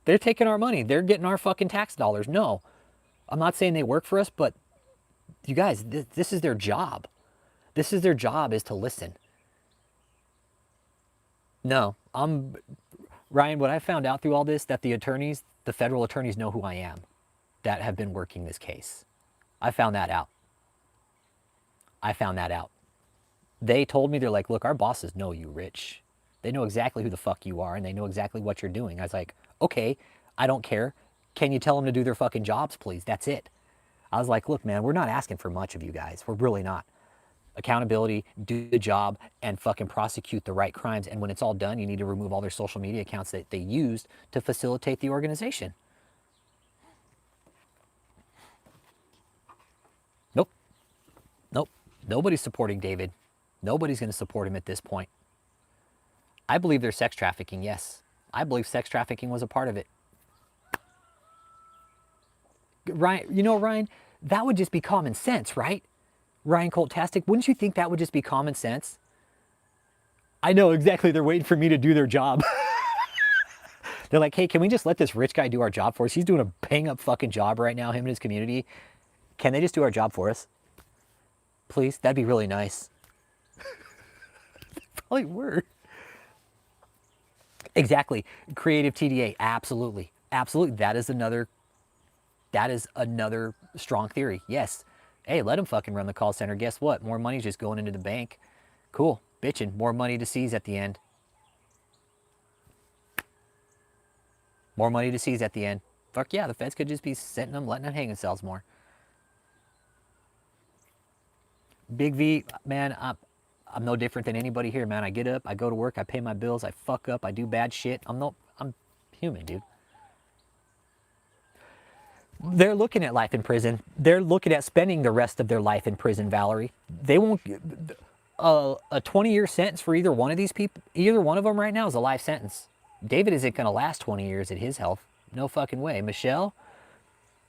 They're taking our money. They're getting our fucking tax dollars. No, I'm not saying they work for us, but you guys, this is their job. This is their job, is to listen. No, Ryan, what I found out through all this, that the federal attorneys know who I am that have been working this case. I found that out. I found that out. They told me, they're like, look, our bosses know you, Rich. They know exactly who the fuck you are, and they know exactly what you're doing. I was like, okay, I don't care. Can you tell them to do their fucking jobs, please? That's it. I was like, look, man, we're not asking for much of you guys. We're really not. Accountability, do the job, and fucking prosecute the right crimes. And when it's all done, you need to remove all their social media accounts that they used to facilitate the organization. Nope. Nope. Nobody's supporting David. Nobody's going to support him at this point. I believe there's sex trafficking, yes. I believe sex trafficking was a part of it. Ryan, that would just be common sense, right? Ryan Coltastic, wouldn't you think that would just be common sense? I know exactly. They're waiting for me to do their job. They're like, hey, can we just let this rich guy do our job for us? He's doing a bang up fucking job right now, him and his community. Can they just do our job for us? Please? That'd be really nice. Probably were. Exactly. Creative TDA. Absolutely. Absolutely. That is another strong theory. Yes. Hey, let them fucking run the call center. Guess what? More money's just going into the bank. Cool. Bitchin'. More money to seize at the end. More money to seize at the end. Fuck yeah, the feds could just be setting them, letting them hang themselves more. Big V, man, I'm no different than anybody here, man. I get up, I go to work, I pay my bills, I fuck up, I do bad shit. I'm human, dude. They're looking at life in prison. They're looking at spending the rest of their life in prison, Valerie. They won't, a 20-year sentence for either one of these people, either one of them right now is a life sentence. David isn't going to last 20 years at his health. No fucking way. Michelle,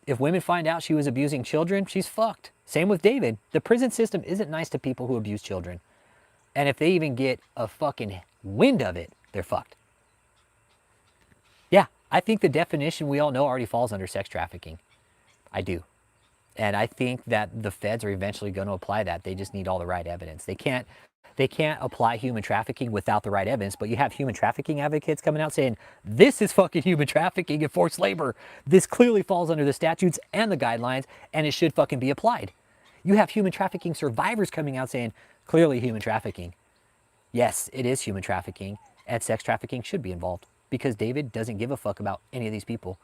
if women find out she was abusing children, she's fucked. Same with David. The prison system isn't nice to people who abuse children. And if they even get a fucking wind of it, they're fucked. Yeah, I think the definition we all know already falls under sex trafficking. I do. And I think that the feds are eventually going to apply that. They just need all the right evidence. They can't apply human trafficking without the right evidence, but you have human trafficking advocates coming out saying, this is fucking human trafficking and forced labor. This clearly falls under the statutes and the guidelines, and it should fucking be applied. You have human trafficking survivors coming out saying, clearly human trafficking. Yes, it is human trafficking, and sex trafficking should be involved, because David doesn't give a fuck about any of these people.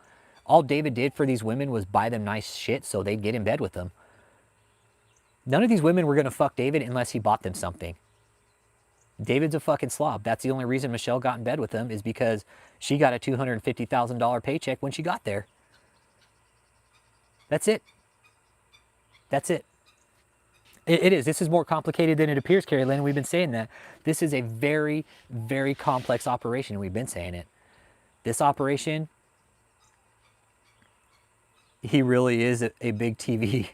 All David did for these women was buy them nice shit so they'd get in bed with them. None of these women were going to fuck David unless he bought them something. David's a fucking slob. That's the only reason Michelle got in bed with him, is because she got a $250,000 paycheck when she got there. That's it. That's it. It is. This is more complicated than it appears, Carrie Lynn. We've been saying that. This is a very, very complex operation. We've been saying it. This operation, he really is a big TV.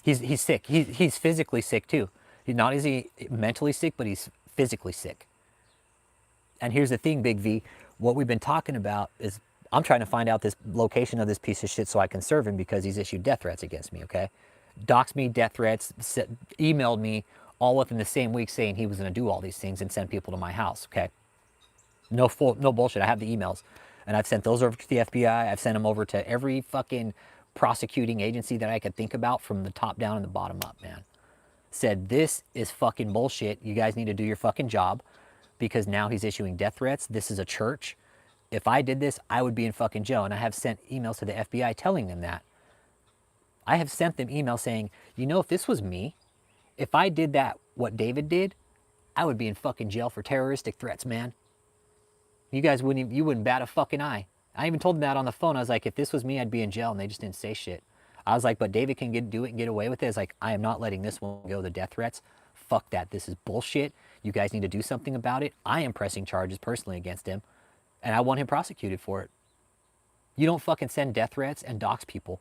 He's sick. He's physically sick too. He's not is he mentally sick, but he's physically sick. And here's the thing, Big V. What we've been talking about is, I'm trying to find out this location of this piece of shit so I can serve him, because he's issued death threats against me, okay? Doxed me, death threats, emailed me all within the same week saying he was going to do all these things and send people to my house, okay? No bullshit. I have the emails. And I've sent those over to the FBI. I've sent them over to every fucking prosecuting agency that I could think about, from the top down and the bottom up, man. Said, this is fucking bullshit. You guys need to do your fucking job, because now he's issuing death threats. This is a church. If I did this, I would be in fucking jail. And I have sent emails to the FBI telling them that. I have sent them emails saying, you know, if this was me, if I did that, what David did, I would be in fucking jail for terroristic threats, man. You guys wouldn't bat a fucking eye. I even told them that on the phone. I was like, if this was me, I'd be in jail. And they just didn't say shit. I was like, but David can do it and get away with it. It's like, I am not letting this one go, the death threats. Fuck that. This is bullshit. You guys need to do something about it. I am pressing charges personally against him, and I want him prosecuted for it. You don't fucking send death threats and dox people.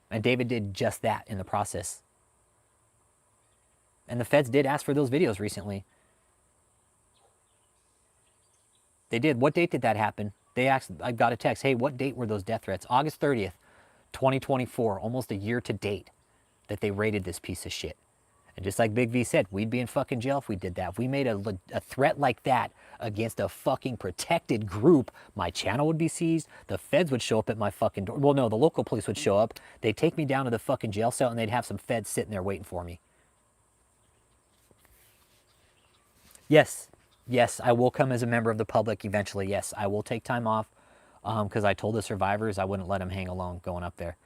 And David did just that in the process. And the feds did ask for those videos recently. They did. What date did that happen? They asked, I got a text, hey, what date were those death threats? August 30th, 2024, almost a year to date that they raided this piece of shit. And just like Big V said, we'd be in fucking jail if we did that. If we made a threat like that against a fucking protected group, my channel would be seized. The feds would show up at my fucking door. Well, no, the local police would show up. They'd take me down to the fucking jail cell and they'd have some feds sitting there waiting for me. Yes, yes, I will come as a member of the public eventually. Yes, I will take time off because I told the survivors I wouldn't let them hang alone going up there.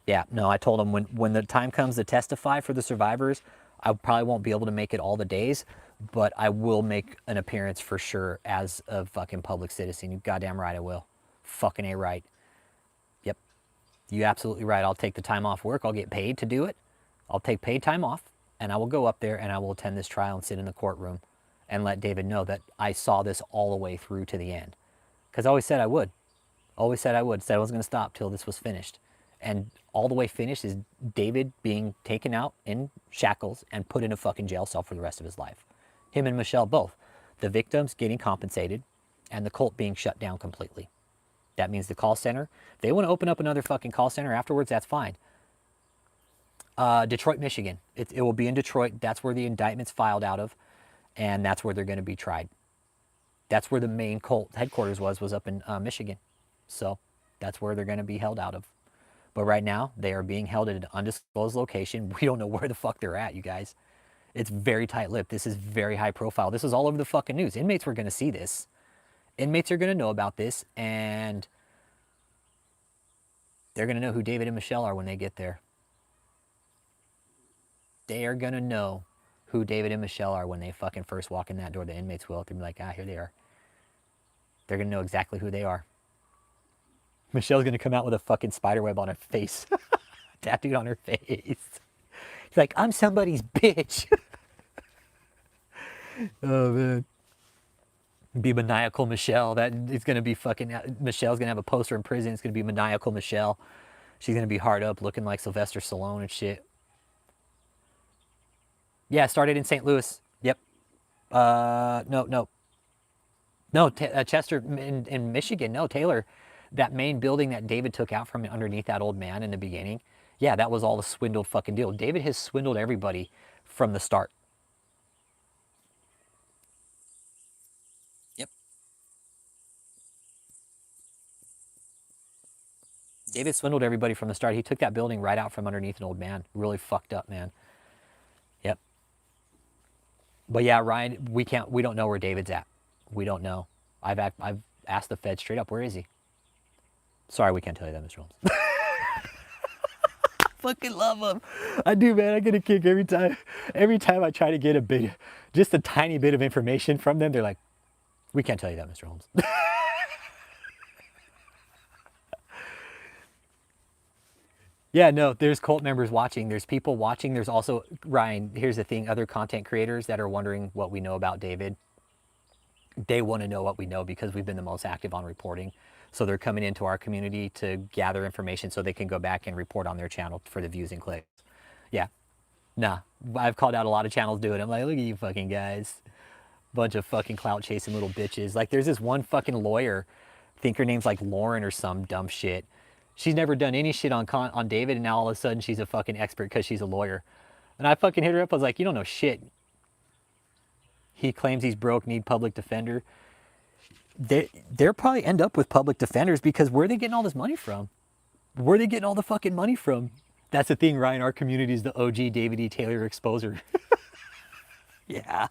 Yeah, no, I told them when the time comes to testify for the survivors, I probably won't be able to make it all the days, but I will make an appearance for sure as a fucking public citizen. You goddamn right I will. Fucking A right. Yep. You absolutely right. I'll take the time off work. I'll get paid to do it. I'll take paid time off and I will go up there and I will attend this trial and sit in the courtroom and let David know that I saw this all the way through to the end. Because I always said I would. Always said I would. Said I wasn't going to stop till this was finished. And all the way finished is David being taken out in shackles and put in a fucking jail cell for the rest of his life. Him and Michelle both. The victims getting compensated and the cult being shut down completely. That means the call center, if they want to open up another fucking call center afterwards, that's fine. Detroit, Michigan. It will be in Detroit. That's where the indictment's filed out of. And that's where they're going to be tried. That's where the main cult headquarters was up in Michigan. So that's where they're going to be held out of. But right now, they are being held at an undisclosed location. We don't know where the fuck they're at, you guys. It's very tight-lipped. This is very high profile. This is all over the fucking news. Inmates were going to see this. Inmates are going to know about this, and they're going to know who David and Michelle are when they get there. They are going to know who David and Michelle are when they fucking first walk in that door. The inmates will. They'll be like, ah, here they are. They're going to know exactly who they are. Michelle's going to come out with a fucking spider web on her face. Tattooed on her face. She's like, I'm somebody's bitch. Oh, man. Be maniacal Michelle. That it's going to be fucking... Michelle's going to have a poster in prison. It's going to be maniacal Michelle. She's going to be hard up looking like Sylvester Stallone and shit. Yeah, started in St. Louis. Yep. No, Chester in Michigan. No, Taylor. That main building that David took out from underneath that old man in the beginning. Yeah, that was all the swindled fucking deal. David has swindled everybody from the start. Yep. David swindled everybody from the start. He took that building right out from underneath an old man. Really fucked up, man. Yep. But yeah, Ryan, we don't know where David's at. We don't know. I've asked the Fed straight up, where is he? Sorry, we can't tell you that, Mr. Holmes. Fucking love him. I do, man. I get a kick every time. Every time I try to get just a tiny bit of information from them, they're like, we can't tell you that, Mr. Holmes. Yeah, no, there's cult members watching. There's people watching. There's also, Ryan, here's the thing, other content creators that are wondering what we know about David. They want to know what we know because we've been the most active on reporting. So they're coming into our community to gather information so they can go back and report on their channel for the views and clicks. Yeah. Nah. I've called out a lot of channels doing it. I'm like, look at you fucking guys. Bunch of fucking clout chasing little bitches. Like there's this one fucking lawyer, I think her name's like Lauren or some dumb shit. She's never done any shit on David, and now all of a sudden she's a fucking expert because she's a lawyer. And I fucking hit her up. I was like, you don't know shit. He claims he's broke, need public defender. They'll probably end up with public defenders because where are they getting all this money from? Where are they getting all the fucking money from? That's the thing, Ryan. Our community is the OG David E. Taylor exposer. Yeah.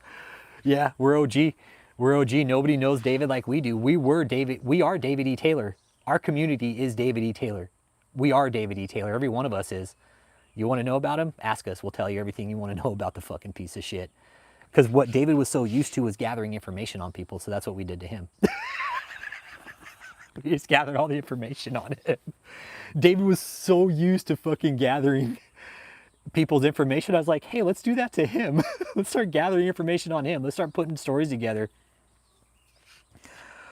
Yeah, we're OG. We're OG. Nobody knows David like we do. We are David E. Taylor. Our community is David E. Taylor. We are David E. Taylor. Every one of us is. You want to know about him? Ask us. We'll tell you everything you want to know about the fucking piece of shit. Because what David was so used to was gathering information on people, so that's what we did to him. He just gathered all the information on him. David was so used to fucking gathering people's information. I was like, hey, let's do that to him. Let's start gathering information on him. Let's start putting stories together.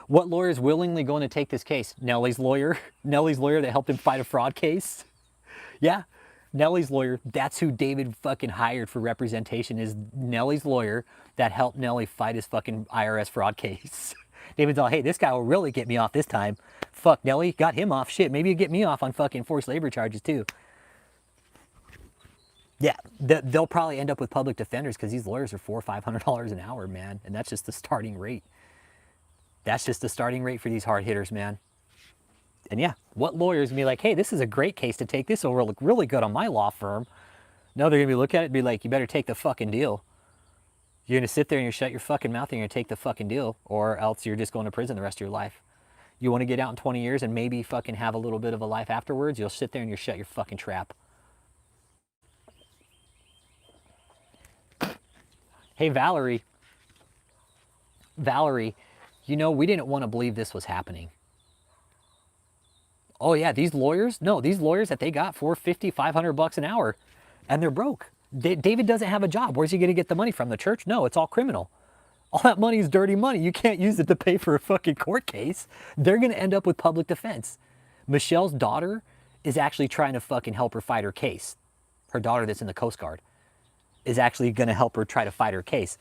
What lawyer is willingly going to take this case? Nellie's lawyer. Nellie's lawyer that helped him fight a fraud case. Yeah, Nellie's lawyer. That's who David fucking hired for representation, is Nellie's lawyer that helped Nellie fight his fucking IRS fraud case. David's all, hey, this guy will really get me off this time. Fuck, Nellie, got him off. Shit, maybe you get me off on fucking forced labor charges too. Yeah, they'll probably end up with public defenders because these lawyers are $400 or $500 an hour, man. And that's just the starting rate. That's just the starting rate for these hard hitters, man. And yeah, what lawyers be like, hey, this is a great case to take. This will look really good on my law firm. No, they're going to be looking at it and be like, you better take the fucking deal. You're going to sit there and you shut your fucking mouth and you're going to take the fucking deal, or else you're just going to prison the rest of your life. You want to get out in 20 years and maybe fucking have a little bit of a life afterwards, you'll sit there and you shut your fucking trap. Hey, Valerie. Valerie, you know, we didn't want to believe this was happening. Oh yeah, these lawyers? No, these lawyers that they got $450, $500 an hour, and they're broke. David doesn't have a job. Where's he going to get the money from? The church? No, it's all criminal. All that money is dirty money. You can't use it to pay for a fucking court case. They're going to end up with public defense. Michelle's daughter is actually trying to fucking help her fight her case. Her daughter that's in the Coast Guard is actually going to help her try to fight her case.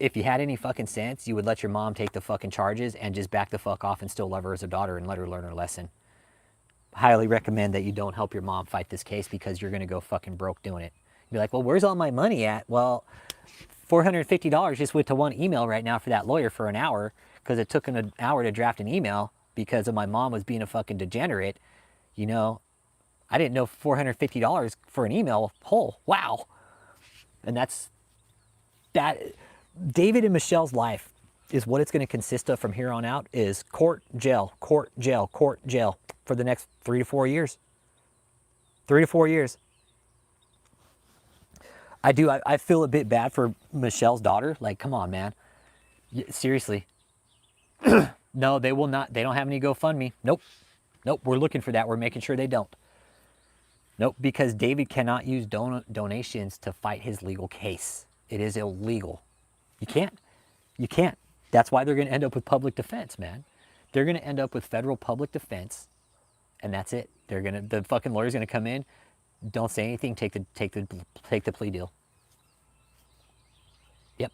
If you had any fucking sense, you would let your mom take the fucking charges and just back the fuck off and still love her as a daughter and let her learn her lesson. Highly recommend that you don't help your mom fight this case because you're going to go fucking broke doing it. You'd be like, well, where's all my money at? Well, $450 just went to one email right now for that lawyer for an hour because it took an hour to draft an email because of my mom was being a fucking degenerate. You know, I didn't know $450 for an email whole. Wow. And that's that. David and Michelle's life is what it's going to consist of from here on out is court, jail, court, jail, court, jail for the next 3 to 4 years. 3 to 4 years. I feel a bit bad for Michelle's daughter. Like, come on, man. Seriously. No, they will not. They don't have any GoFundMe. Nope. Nope. We're looking for that. We're making sure they don't. Nope. Because David cannot use donations to fight his legal case. It is illegal. You can't. You can't. That's why they're going to end up with public defense, man. They're going to end up with federal public defense, and that's it. The fucking lawyer's going to come in, don't say anything, take the plea deal. Yep.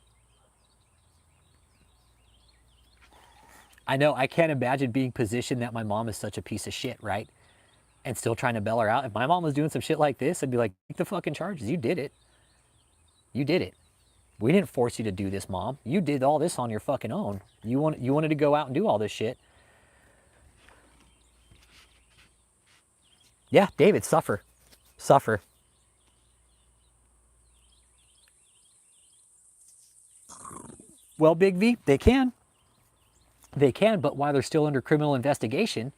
I know. I can't imagine being positioned that my mom is such a piece of shit, right? And still trying to bail her out. If my mom was doing some shit like this, I'd be like, take the fucking charges. You did it. You did it. We didn't force you to do this, Mom. You did all this on your fucking own. You wanted to go out and do all this shit. Yeah, David, suffer. Suffer. Well, Big V, they can. They can, but while they're still under criminal investigation,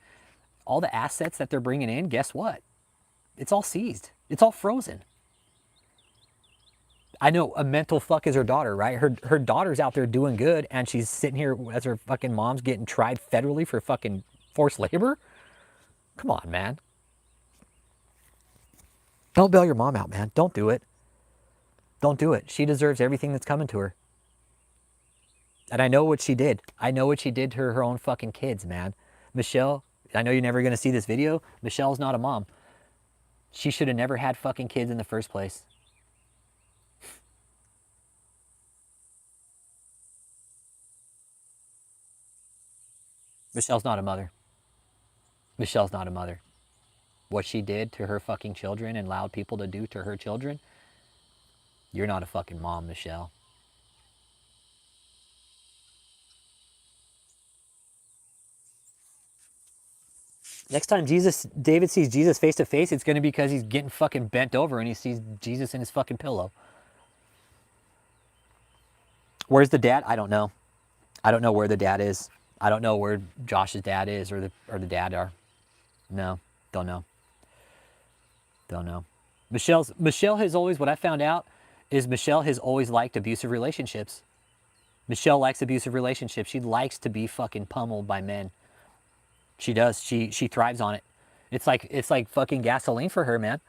all the assets that they're bringing in, guess what? It's all seized. It's all frozen. I know a mental fuck is her daughter, right? Her daughter's out there doing good, and she's sitting here as her fucking mom's getting tried federally for fucking forced labor. Come on, man. Don't bail your mom out, man. Don't do it. Don't do it. She deserves everything that's coming to her. And I know what she did. I know what she did to her own fucking kids, man. Michelle, I know you're never going to see this video. Michelle's not a mom. She should have never had fucking kids in the first place. Michelle's not a mother. Michelle's not a mother. What she did to her fucking children and allowed people to do to her children, you're not a fucking mom, Michelle. Next time David sees Jesus face to face, it's going to be because he's getting fucking bent over and he sees Jesus in his fucking pillow. Where's the dad? I don't know. I don't know where the dad is. I don't know where Josh's dad is or the dad are. No, don't know. Don't know. Michelle has always, what I found out is Michelle has always liked abusive relationships. Michelle likes abusive relationships. She likes to be fucking pummeled by men. She does. She thrives on it. It's like fucking gasoline for her, man.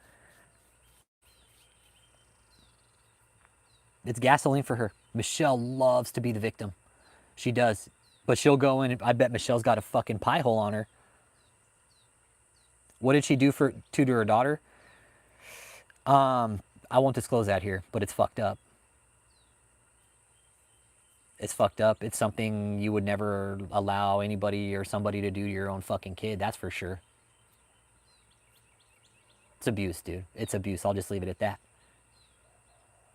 It's gasoline for her. Michelle loves to be the victim. She does. But she'll go in and I bet Michelle's got a fucking pie hole on her. What did she do to her daughter? I won't disclose that here, but it's fucked up. It's fucked up. It's something you would never allow anybody or somebody to do to your own fucking kid. That's for sure. It's abuse, dude. It's abuse. I'll just leave it at that.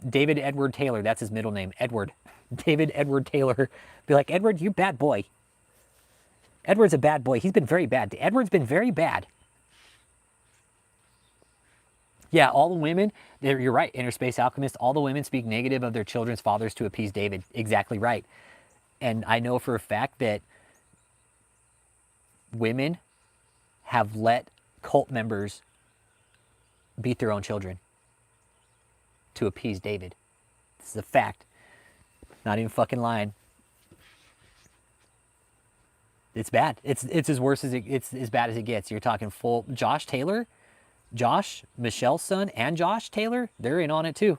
David Edward Taylor. That's his middle name. Edward. David Edward Taylor. Be like, Edward, you bad boy. Edward's a bad boy. He's been very bad. Edward's been very bad. Yeah, all the women, you're right, Interspace Alchemist, all the women speak negative of their children's fathers to appease David. Exactly right. And I know for a fact that women have let cult members beat their own children to appease David. This is a fact. Not even fucking lying. It's bad. It's as worse as it's as bad as it gets. You're talking full Josh Taylor, Josh, Michelle's son, and Josh Taylor, they're in on it too.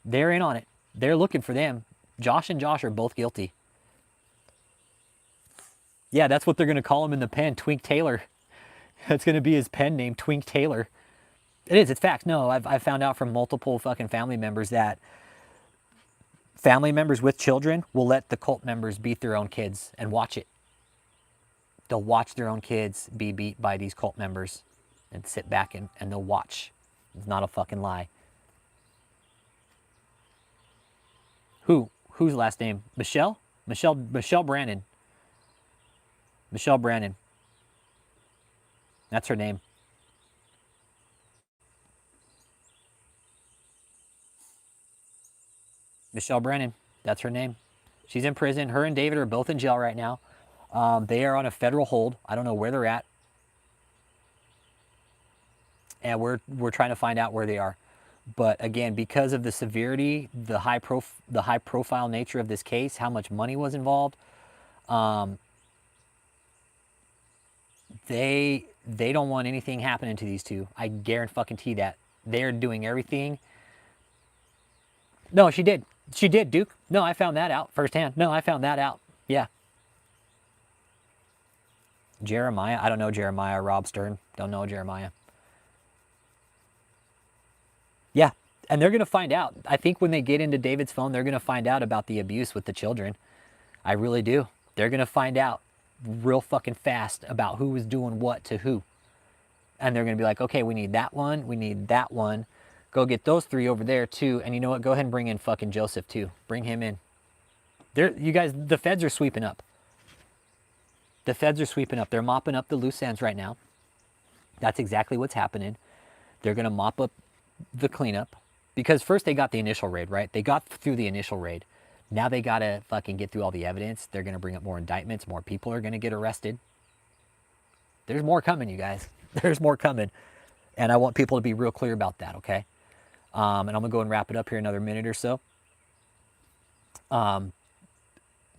They're in on it. They're looking for them. Josh and Josh are both guilty. Yeah, that's what they're going to call him in the pen, Twink Taylor. That's going to be his pen name, Twink Taylor. It is, it's fact. No, I've found out from multiple fucking family members that family members with children will let the cult members beat their own kids and watch it. They'll watch their own kids be beat by these cult members and sit back and they'll watch. It's not a fucking lie. Whose last name? Michelle? Michelle Brannon. Michelle Brannon. That's her name. Michelle Brannon. That's her name. She's in prison. Her and David are both in jail right now. They are on a federal hold. I don't know where they're at. And we're trying to find out where they are. But again, because of the severity, the high profile nature of this case, how much money was involved, they don't want anything happening to these two. I guarantee that. They're doing everything. No, she did. She did, Duke. No, I found that out firsthand. No, I found that out. Yeah. Jeremiah. I don't know Jeremiah. Rob Stern. Don't know Jeremiah. Yeah. And they're going to find out. I think when they get into David's phone, they're going to find out about the abuse with the children. I really do. They're going to find out real fucking fast about who was doing what to who. And they're going to be like, okay, we need that one. We need that one. Go get those three over there too. And you know what? Go ahead and bring in fucking Joseph too. Bring him in. You guys, the feds are sweeping up. The feds are sweeping up. They're mopping up the loose ends right now. That's exactly what's happening. They're going to mop up the cleanup. Because first they got the initial raid, right? They got through the initial raid. Now they got to fucking get through all the evidence. They're going to bring up more indictments. More people are going to get arrested. There's more coming, you guys. There's more coming. And I want people to be real clear about that, okay? And I'm going to go and wrap it up here another minute or so.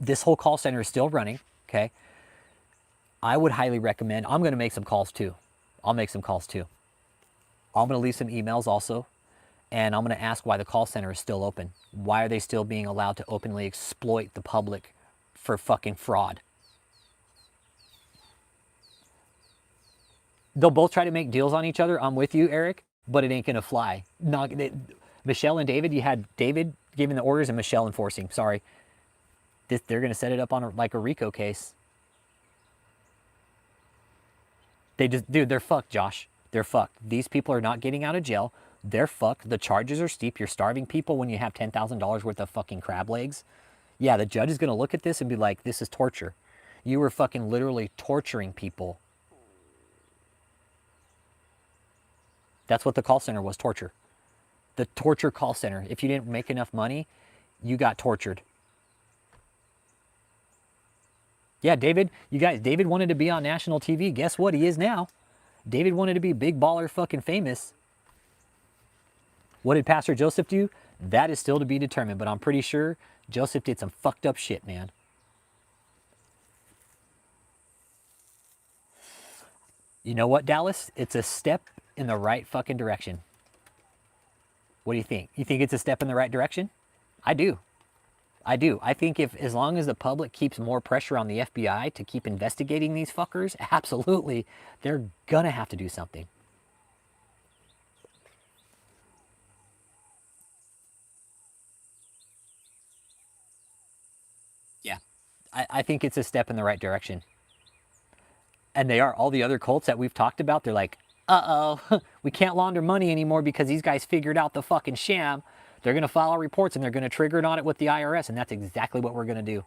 This whole call center is still running, okay? I would highly recommend, I'm going to make some calls too. I'll make some calls too. I'm going to leave some emails also. And I'm going to ask why the call center is still open. Why are they still being allowed to openly exploit the public for fucking fraud? They'll both try to make deals on each other. I'm with you, Eric, but it ain't going to fly. Michelle and David, you had David giving the orders and Michelle enforcing. Sorry. They're going to set it up on like a RICO case. Dude, they're fucked, Josh. They're fucked. These people are not getting out of jail. They're fucked. The charges are steep. You're starving people when you have $10,000 worth of fucking crab legs. Yeah, the judge is going to look at this and be like, this is torture. You were fucking literally torturing people. That's what the call center was, torture. The torture call center. If you didn't make enough money, you got tortured. Yeah, David, you guys, David wanted to be on national TV. Guess what? He is now. David wanted to be big baller fucking famous. What did Pastor Joseph do? That is still to be determined, but I'm pretty sure Joseph did some fucked up shit, man. You know what, Dallas? It's a step in the right fucking direction. What do you think? You think it's a step in the right direction? I do. I do. I think if, as long as the public keeps more pressure on the FBI to keep investigating these fuckers, absolutely, they're gonna have to do something. Yeah. I think it's a step in the right direction. And they are. All the other cults that we've talked about, they're like, uh-oh, we can't launder money anymore because these guys figured out the fucking sham. They're gonna file reports and they're gonna trigger an audit with the IRS, and that's exactly what we're gonna do.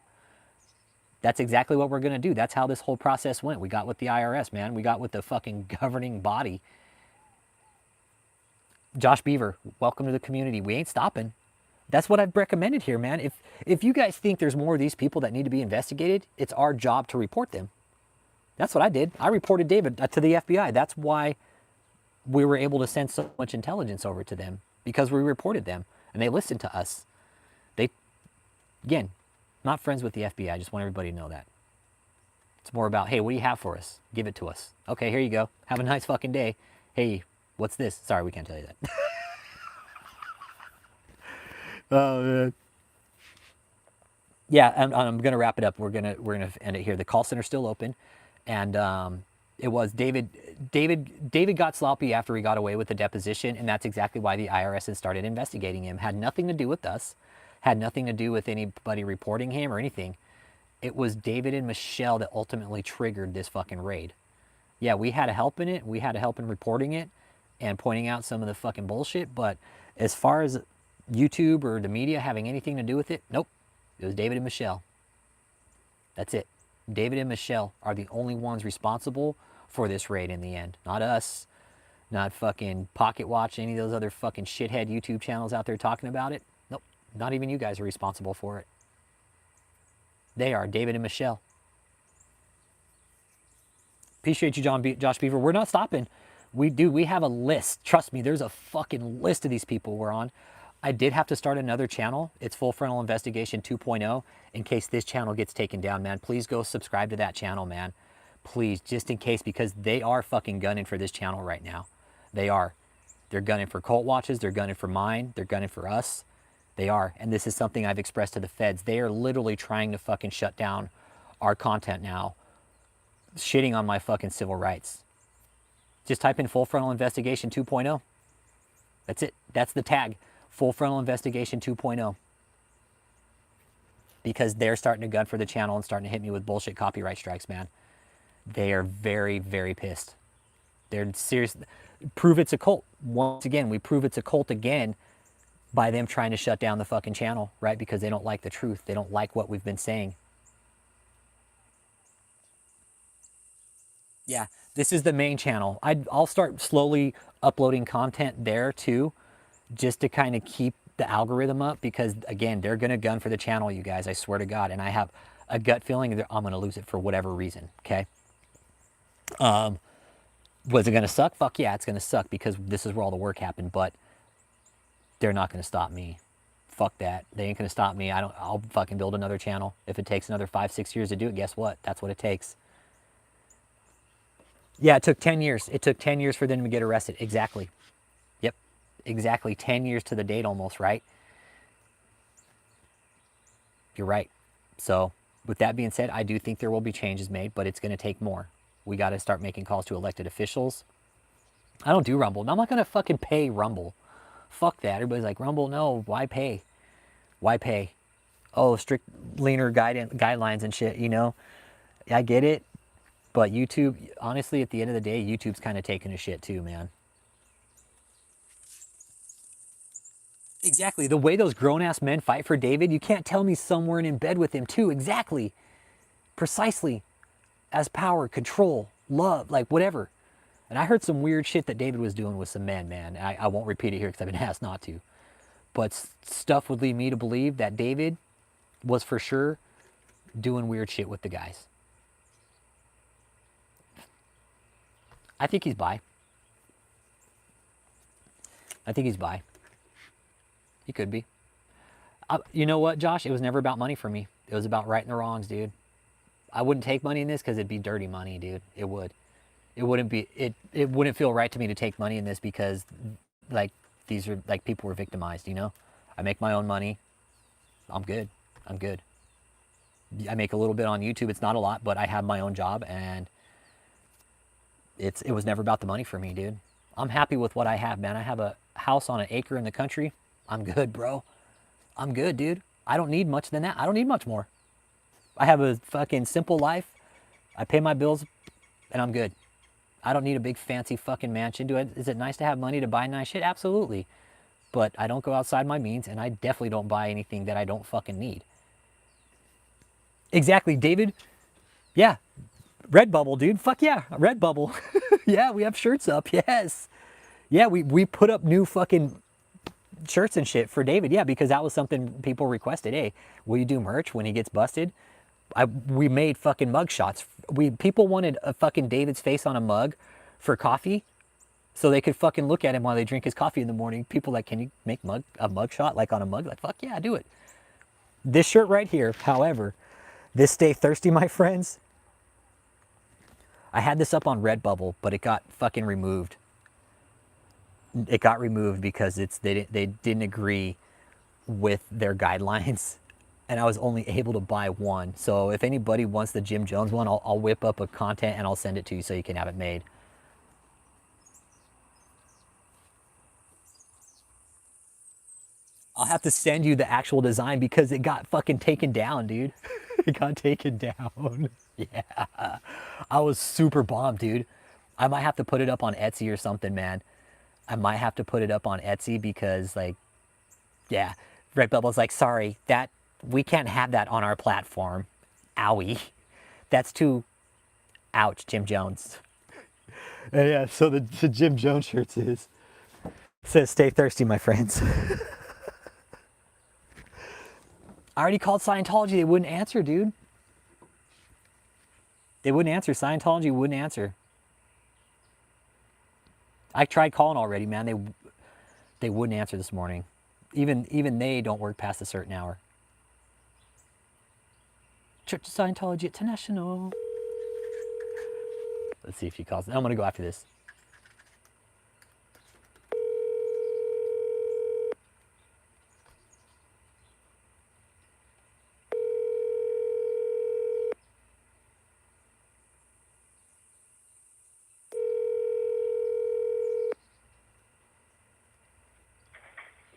That's exactly what we're gonna do. That's how this whole process went. We got with the IRS, man. We got with the fucking governing body. Josh Beaver, welcome to the community. We ain't stopping. That's what I've recommended here, man. If you guys think there's more of these people that need to be investigated, it's our job to report them. That's what I did. I reported David to the FBI. That's why we were able to send so much intelligence over to them, because we reported them and they listened to us. They, again, not friends with the FBI. I just want everybody to know that. It's more about, hey, what do you have for us? Give it to us. Okay, here you go. Have a nice fucking day. Hey, what's this? Sorry, we can't tell you that. Oh, man. Yeah, I'm gonna wrap it up. We're gonna end it here. The call center's still open, and it was David got sloppy after he got away with the deposition, and that's exactly why the IRS has started investigating him. Had nothing to do with us, had nothing to do with anybody reporting him or anything. It was David and Michelle that ultimately triggered this fucking raid. Yeah, we had a help in it. We had a help in reporting it and pointing out some of the fucking bullshit. But as far as YouTube or the media having anything to do with it, nope. It was David and Michelle. That's it. David and Michelle are the only ones responsible for this raid in the end. Not us. Not fucking Pocket Watch, any of those other fucking shithead YouTube channels out there talking about it. Nope. Not even you guys are responsible for it. They are, David and Michelle. Appreciate you, Josh Beaver. We're not stopping. We have a list. Trust me, there's a fucking list of these people we're on. I did have to start another channel. It's Full Frontal Investigation 2.0 in case this channel gets taken down, man. Please go subscribe to that channel, man. Please, just in case, because they are fucking gunning for this channel right now. They are. They're gunning for Cult Watches. They're gunning for mine. They're gunning for us. They are. And this is something I've expressed to the feds. They are literally trying to fucking shut down our content now, shitting on my fucking civil rights. Just type in Full Frontal Investigation 2.0. That's it. That's the tag. Full Frontal Investigation 2.0. Because they're starting to gun for the channel and starting to hit me with bullshit copyright strikes, man. They are very, very pissed. They're serious. Prove it's a cult. Once again, we prove it's a cult again by them trying to shut down the fucking channel, right? Because they don't like the truth. They don't like what we've been saying. Yeah, this is the main channel. I'll start slowly uploading content there too, just to kind of keep the algorithm up, because again, they're gonna gun for the channel, you guys, I swear to God. And I have a gut feeling that I'm gonna lose it for whatever reason, okay? Was it gonna suck? Fuck yeah, it's gonna suck, because this is where all the work happened, but they're not gonna stop me. Fuck that. They ain't gonna stop me. I'll fucking build another channel. If it takes another 5-6 years to do it, guess what? That's what it takes. Yeah, it took 10 years. It took 10 years for them to get arrested. Exactly. Yep. Exactly 10 years to the date almost, right? You're right. So with that being said, I do think there will be changes made, but it's going to take more. We got to start making calls to elected officials. I don't do Rumble. I'm not going to fucking pay Rumble. Fuck that. Everybody's like, Rumble, no, why pay? Why pay? Oh, strict leaner guidelines and shit, you know? I get it. But YouTube, honestly, at the end of the day, YouTube's kind of taking a shit too, man. Exactly. The way those grown-ass men fight for David, you can't tell me some weren't in bed with him too. Exactly. Precisely. As power, control, love, like whatever. And I heard some weird shit that David was doing with some men, man. I won't repeat it here because I've been asked not to. But stuff would lead me to believe that David was for sure doing weird shit with the guys. I think he's bi. I think he's bi. He could be. You know what, Josh? It was never about money for me. It was about righting the wrongs, dude. I wouldn't take money in this because it'd be dirty money, dude. It would. It wouldn't be it wouldn't feel right to me to take money in this because like these are like people were victimized, you know? I make my own money. I'm good. I'm good. I make a little bit on YouTube. It's not a lot, but I have my own job and it was never about the money for me, dude. I'm happy with what I have, man. I have a house on an acre in the country. I'm good, bro. I'm good, dude. I don't need much than that. I don't need much more. I have a fucking simple life. I pay my bills and I'm good. I don't need a big fancy fucking mansion. Is it nice to have money to buy nice shit? Absolutely. But I don't go outside my means and I definitely don't buy anything that I don't fucking need. Exactly, David. Yeah. Redbubble, dude. Fuck yeah. Redbubble. Yeah, we have shirts up. Yes. Yeah, we put up new fucking shirts and shit for David. Yeah, because that was something people requested. Hey, will you do merch when he gets busted? We made fucking mug shots. People wanted a fucking David's face on a mug for coffee, so they could fucking look at him while they drink his coffee in the morning. People like, can you make a mug shot like on a mug? Like, fuck yeah, do it. This shirt right here, however, this Stay Thirsty, my friends. I had this up on Redbubble, but it got fucking removed. It got removed because they didn't agree with their guidelines. And I was only able to buy one. So if anybody wants the Jim Jones one, I'll whip up a content and I'll send it to you so you can have it made. I'll have to send you the actual design because it got fucking taken down, dude. It got taken down. Yeah. I was super bummed, dude. I might have to put it up on Etsy or something, man. I might have to put it up on Etsy because, like, yeah, Redbubble's like, sorry, that we can't have that on our platform. Owie. That's too, ouch, Jim Jones. Yeah, so the Jim Jones shirts says stay thirsty, my friends. I already called Scientology. They wouldn't answer, dude. They wouldn't answer. Scientology wouldn't answer. I tried calling already, man. They wouldn't answer this morning. Even they don't work past a certain hour. Church of Scientology International. Let's see if she calls. I'm going to go after this.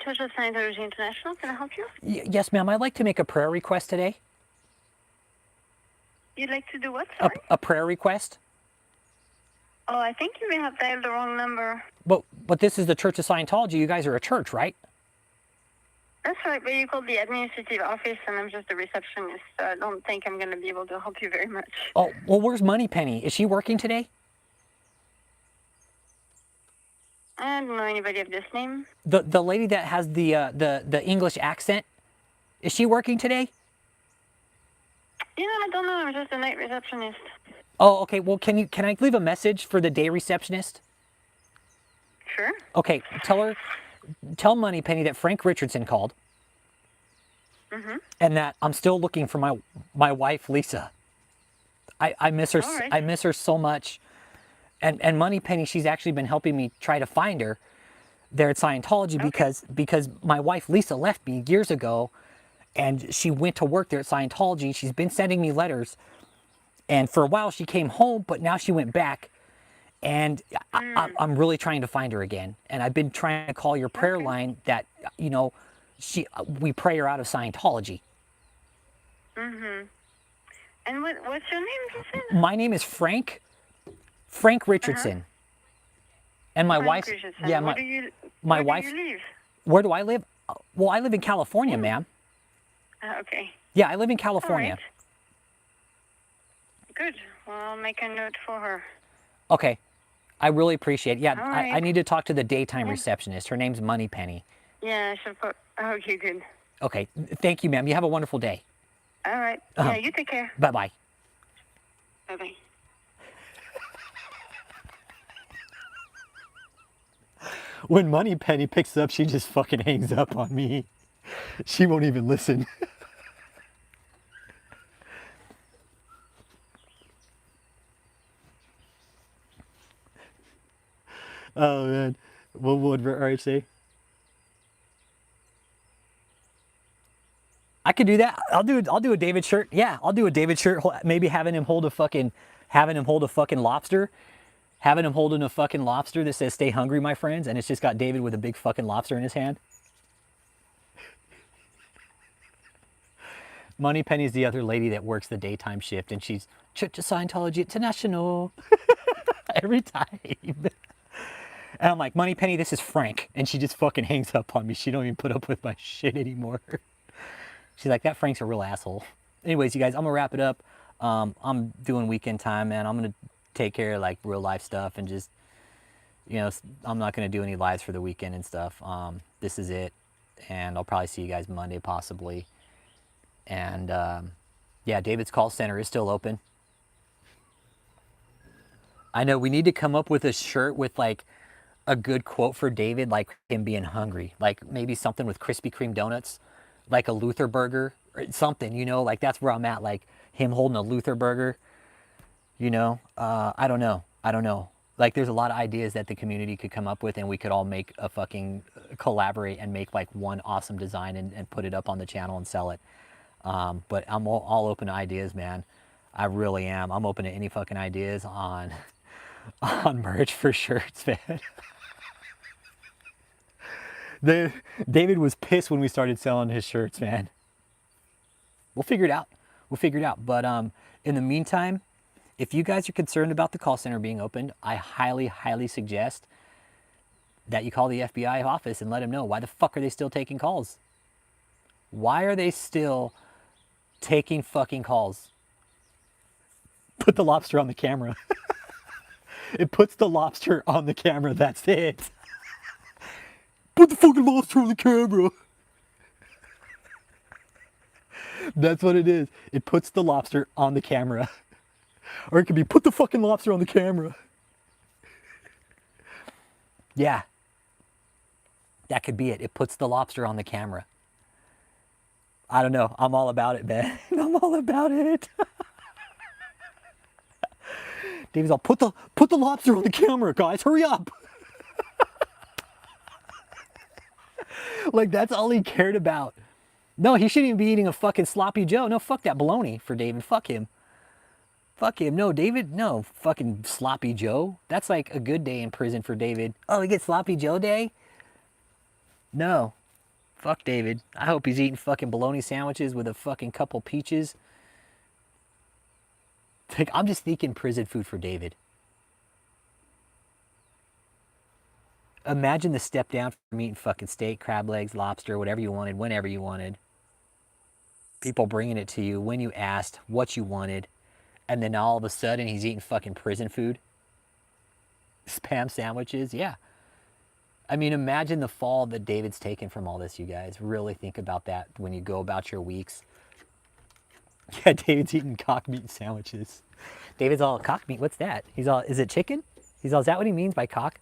Church of Scientology International, can I help you? Yes, ma'am. I'd like to make a prayer request today. You'd like to do what, sorry? A prayer request? Oh, I think you may have dialed the wrong number. But this is the Church of Scientology. You guys are a church, right? That's right, but you called the administrative office and I'm just a receptionist, so I don't think I'm going to be able to help you very much. Oh, well, where's Moneypenny? Is she working today? I don't know anybody of this name. The lady that has the English accent, is she working today? You know, I don't know. I'm just a night receptionist. Oh, okay. Well, can I leave a message for the day receptionist? Sure. Okay, tell Moneypenny that Frank Richardson called. Mm-hmm. And that I'm still looking for my wife Lisa. I miss her. All right. I miss her so much. And Moneypenny, she's actually been helping me try to find her there at Scientology because my wife Lisa left me years ago, and she went to work there at Scientology. She's been sending me letters, and for a while she came home, but now she went back, and I'm really trying to find her again. And I've been trying to call your prayer line that we pray her out of Scientology. Mm-hmm. And what's your name, you said? My name is Frank Richardson. And my wife, Richardson. yeah, Where wife. do you live? Where do I live? Well, I live in California, ma'am. Okay. Yeah, I live in California. All right. Good. Well, I'll make a note for her. Okay. I really appreciate it. Yeah, All right. I need to talk to the daytime receptionist. Her name's Moneypenny. Yeah, I should put... Okay, good. Okay. Thank you, ma'am. You have a wonderful day. All right. Yeah, you take care. Bye-bye. Bye-bye. When Moneypenny picks up, she just fucking hangs up on me. She won't even listen. Oh man, what would RH say? I could do that. I'll do a David shirt. Yeah, I'll do a David shirt. Maybe having him hold a fucking lobster. Having him holding a fucking lobster that says "Stay hungry, my friends," and it's just got David with a big fucking lobster in his hand. Moneypenny's the other lady that works the daytime shift, and she's Church of Scientology International every time. And I'm like, Moneypenny, this is Frank, and she just fucking hangs up on me. She don't even put up with my shit anymore. She's like, that Frank's a real asshole. Anyways, you guys, I'm gonna wrap it up. I'm doing weekend time, man. I'm gonna take care of like real life stuff and just, you know, I'm not gonna do any lives for the weekend and stuff. This is it, and I'll probably see you guys Monday possibly. And yeah, David's call center is still open. I know we need to come up with a shirt with like a good quote for David, like him being hungry, like maybe something with Krispy Kreme donuts, like a Luther burger or something, you know, like that's where I'm at, like him holding a Luther burger, you know. I don't know. Like there's a lot of ideas that the community could come up with, and we could all make a fucking collaborate and make like one awesome design and put it up on the channel and sell it. But I'm all open to ideas, man. I really am. I'm open to any fucking ideas on on merch for shirts, man. David was pissed when we started selling his shirts, man. We'll figure it out. But in the meantime, if you guys are concerned about the call center being opened, I highly suggest that you call the FBI office and let them know, why the fuck are they still taking calls? Why are they still taking fucking calls? Put the lobster on the camera. It puts the lobster on the camera. That's it. Put the fucking lobster on the camera. That's what it is. It puts the lobster on the camera. Or it could be, put the fucking lobster on the camera. Yeah. That could be it. It puts the lobster on the camera. I don't know. I'm all about it, man. I'm all about it. David's all, put the lobster on the camera, guys. Hurry up. Like that's all he cared about. No, he shouldn't even be eating a fucking sloppy Joe. No, fuck that baloney for David. Fuck him. No, David, no, fucking sloppy Joe. That's like a good day in prison for David. Oh, he gets sloppy Joe day? No. Fuck David. I hope he's eating fucking bologna sandwiches with a fucking couple peaches. Like, I'm just thinking prison food for David. Imagine the step down from eating fucking steak, crab legs, lobster, whatever you wanted, whenever you wanted. People bringing it to you when you asked what you wanted. And then all of a sudden he's eating fucking prison food. Spam sandwiches, yeah. I mean, imagine the fall that David's taken from all this, you guys. Really think about that when you go about your weeks. Yeah, David's eating cock meat sandwiches. David's all, cock meat, what's that? He's all, is it chicken? He's all, is that what he means by cock?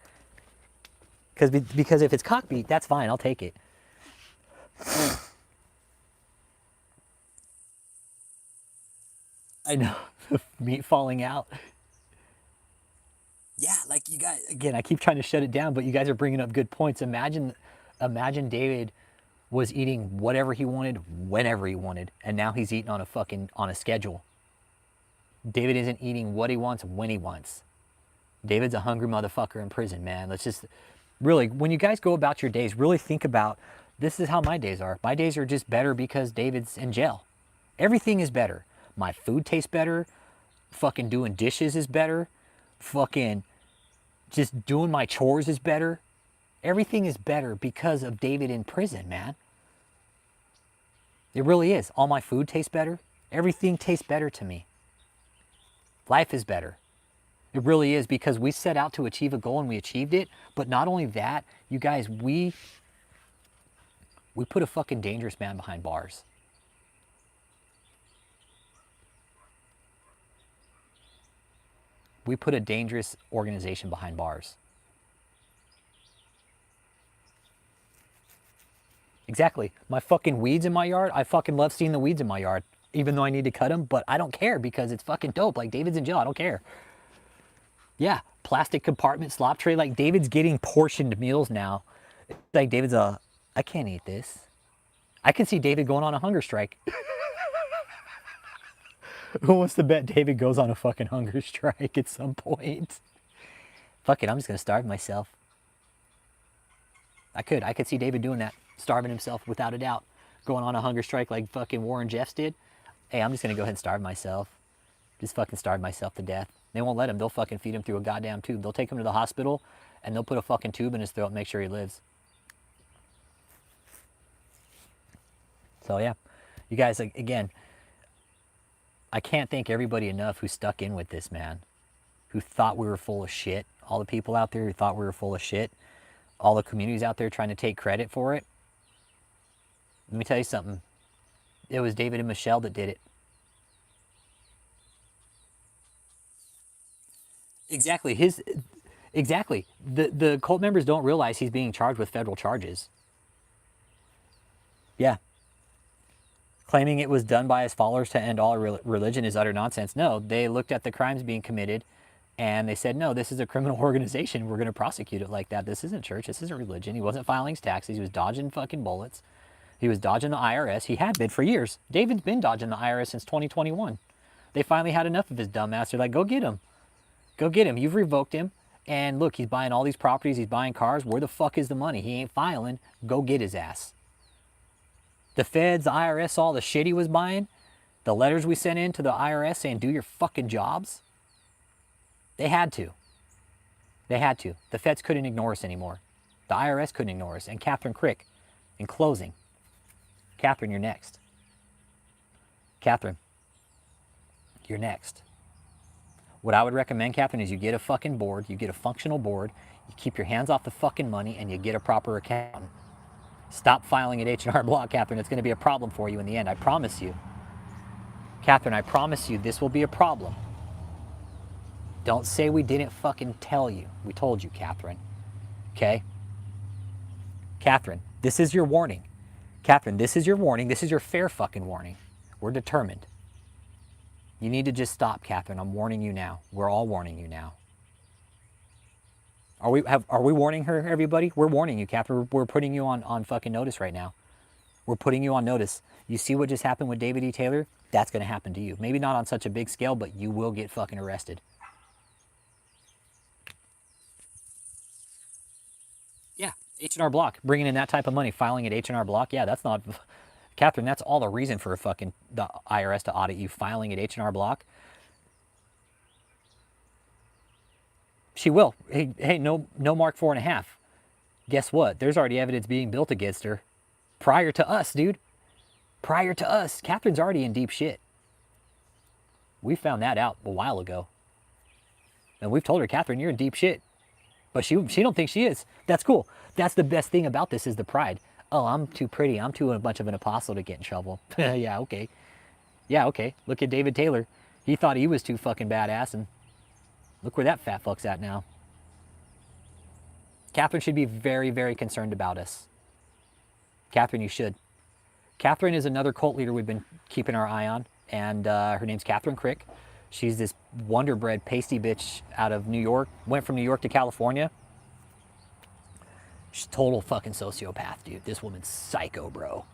Because if it's cock meat, that's fine, I'll take it. I know, the meat falling out. Yeah, like you guys, again, I keep trying to shut it down, but you guys are bringing up good points. Imagine David was eating whatever he wanted, whenever he wanted, and now he's eating on a schedule. David isn't eating what he wants, when he wants. David's a hungry motherfucker in prison, man. Let's just, really, when you guys go about your days, really think about, this is how my days are. My days are just better because David's in jail. Everything is better. My food tastes better. Fucking doing dishes is better. Fucking just doing my chores is better. Everything is better because of David in prison, man. It really is. All my food tastes better. Everything tastes better to me. Life is better. It really is, because we set out to achieve a goal and we achieved it. But not only that, you guys, we put a fucking dangerous man behind bars. We put a dangerous organization behind bars. Exactly. My fucking weeds in my yard, I fucking love seeing the weeds in my yard, even though I need to cut them, but I don't care because it's fucking dope. Like, David's in jail, I don't care. Yeah, plastic compartment slop tray. Like David's getting portioned meals now. It's like David's I can't eat this. I can see David going on a hunger strike. Who wants to bet David goes on a fucking hunger strike at some point? Fuck it, I'm just gonna starve myself. I could see David doing that, starving himself without a doubt, going on a hunger strike like fucking Warren Jeffs did. Hey, I'm just gonna go ahead and starve myself. Just fucking starve myself to death. They won't let him. They'll fucking feed him through a goddamn tube. They'll take him to the hospital and they'll put a fucking tube in his throat and make sure he lives. So yeah, you guys, again, I can't thank everybody enough who stuck in with this, man. Who thought we were full of shit. All the people out there who thought we were full of shit. All the communities out there trying to take credit for it. Let me tell you something. It was David and Michelle that did it. Exactly. Exactly. The cult members don't realize he's being charged with federal charges. Yeah. Claiming it was done by his followers to end all religion is utter nonsense. No, they looked at the crimes being committed and they said, no, this is a criminal organization. We're going to prosecute it like that. This isn't church. This isn't religion. He wasn't filing his taxes. He was dodging fucking bullets. He was dodging the IRS. He had been for years. David's been dodging the IRS since 2021. They finally had enough of his dumb ass. They're like, go get him. Go get him. You've revoked him. And look, he's buying all these properties. He's buying cars. Where the fuck is the money? He ain't filing. Go get his ass. The feds, the IRS, all the shit he was buying, the letters we sent in to the IRS saying, do your fucking jobs. They had to. They had to. The feds couldn't ignore us anymore. The IRS couldn't ignore us. And Catherine Crick, in closing, Catherine, you're next. Catherine, you're next. What I would recommend, Catherine, is you get a fucking board, you get a functional board, you keep your hands off the fucking money, and you get a proper accountant. Stop filing at H&R Block, Catherine. It's going to be a problem for you in the end. I promise you. Catherine, I promise you this will be a problem. Don't say we didn't fucking tell you. We told you, Catherine. Okay? Catherine, this is your warning. Catherine, this is your warning. This is your fair fucking warning. We're determined. You need to just stop, Catherine. I'm warning you now. We're all warning you now. Are we warning her, everybody? We're warning you, Catherine. We're putting you on fucking notice right now. We're putting you on notice. You see what just happened with David E. Taylor? That's going to happen to you. Maybe not on such a big scale, but you will get fucking arrested. Yeah, H&R Block. Bringing in that type of money, filing at H&R Block. Yeah, that's not... Catherine, that's all the reason for fucking the IRS to audit you, filing at H&R Block. She will. Hey, no Mark 4.5. Guess what? There's already evidence being built against her. Prior to us, dude. Prior to us. Catherine's already in deep shit. We found that out a while ago. And we've told her, Catherine, you're in deep shit. But she don't think she is. That's cool. That's the best thing about this is the pride. Oh, I'm too pretty. I'm too much of an apostle to get in trouble. Yeah, okay. Yeah, okay. Look at David Taylor. He thought he was too fucking badass, and look where that fat fuck's at now. Catherine should be very, very concerned about us. Catherine, you should. Catherine is another cult leader we've been keeping our eye on, and her name's Catherine Crick. She's this wonder bread pasty bitch out of New York. Went from New York to California. She's total fucking sociopath, dude. This woman's psycho, bro.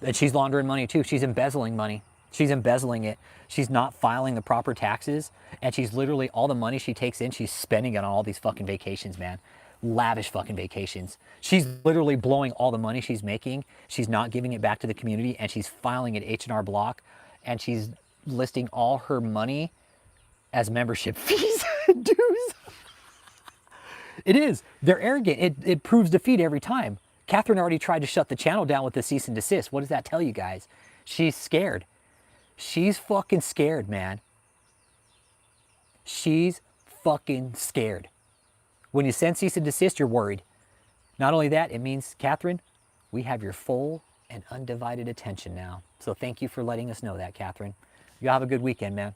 And she's laundering money too. She's embezzling money. She's embezzling it. She's not filing the proper taxes. And she's literally, all the money she takes in, she's spending it on all these fucking vacations, man. Lavish fucking vacations. She's literally blowing all the money she's making. She's not giving it back to the community, and she's filing at H&R Block, and she's listing all her money as membership fees and dues. It is. They're arrogant. It proves defeat every time. Catherine already tried to shut the channel down with the cease and desist. What does that tell you guys? She's scared. She's fucking scared, man. She's fucking scared. When you send cease and desist, you're worried. Not only that, it means, Catherine, we have your full and undivided attention now. So thank you for letting us know that, Catherine. You have a good weekend, man.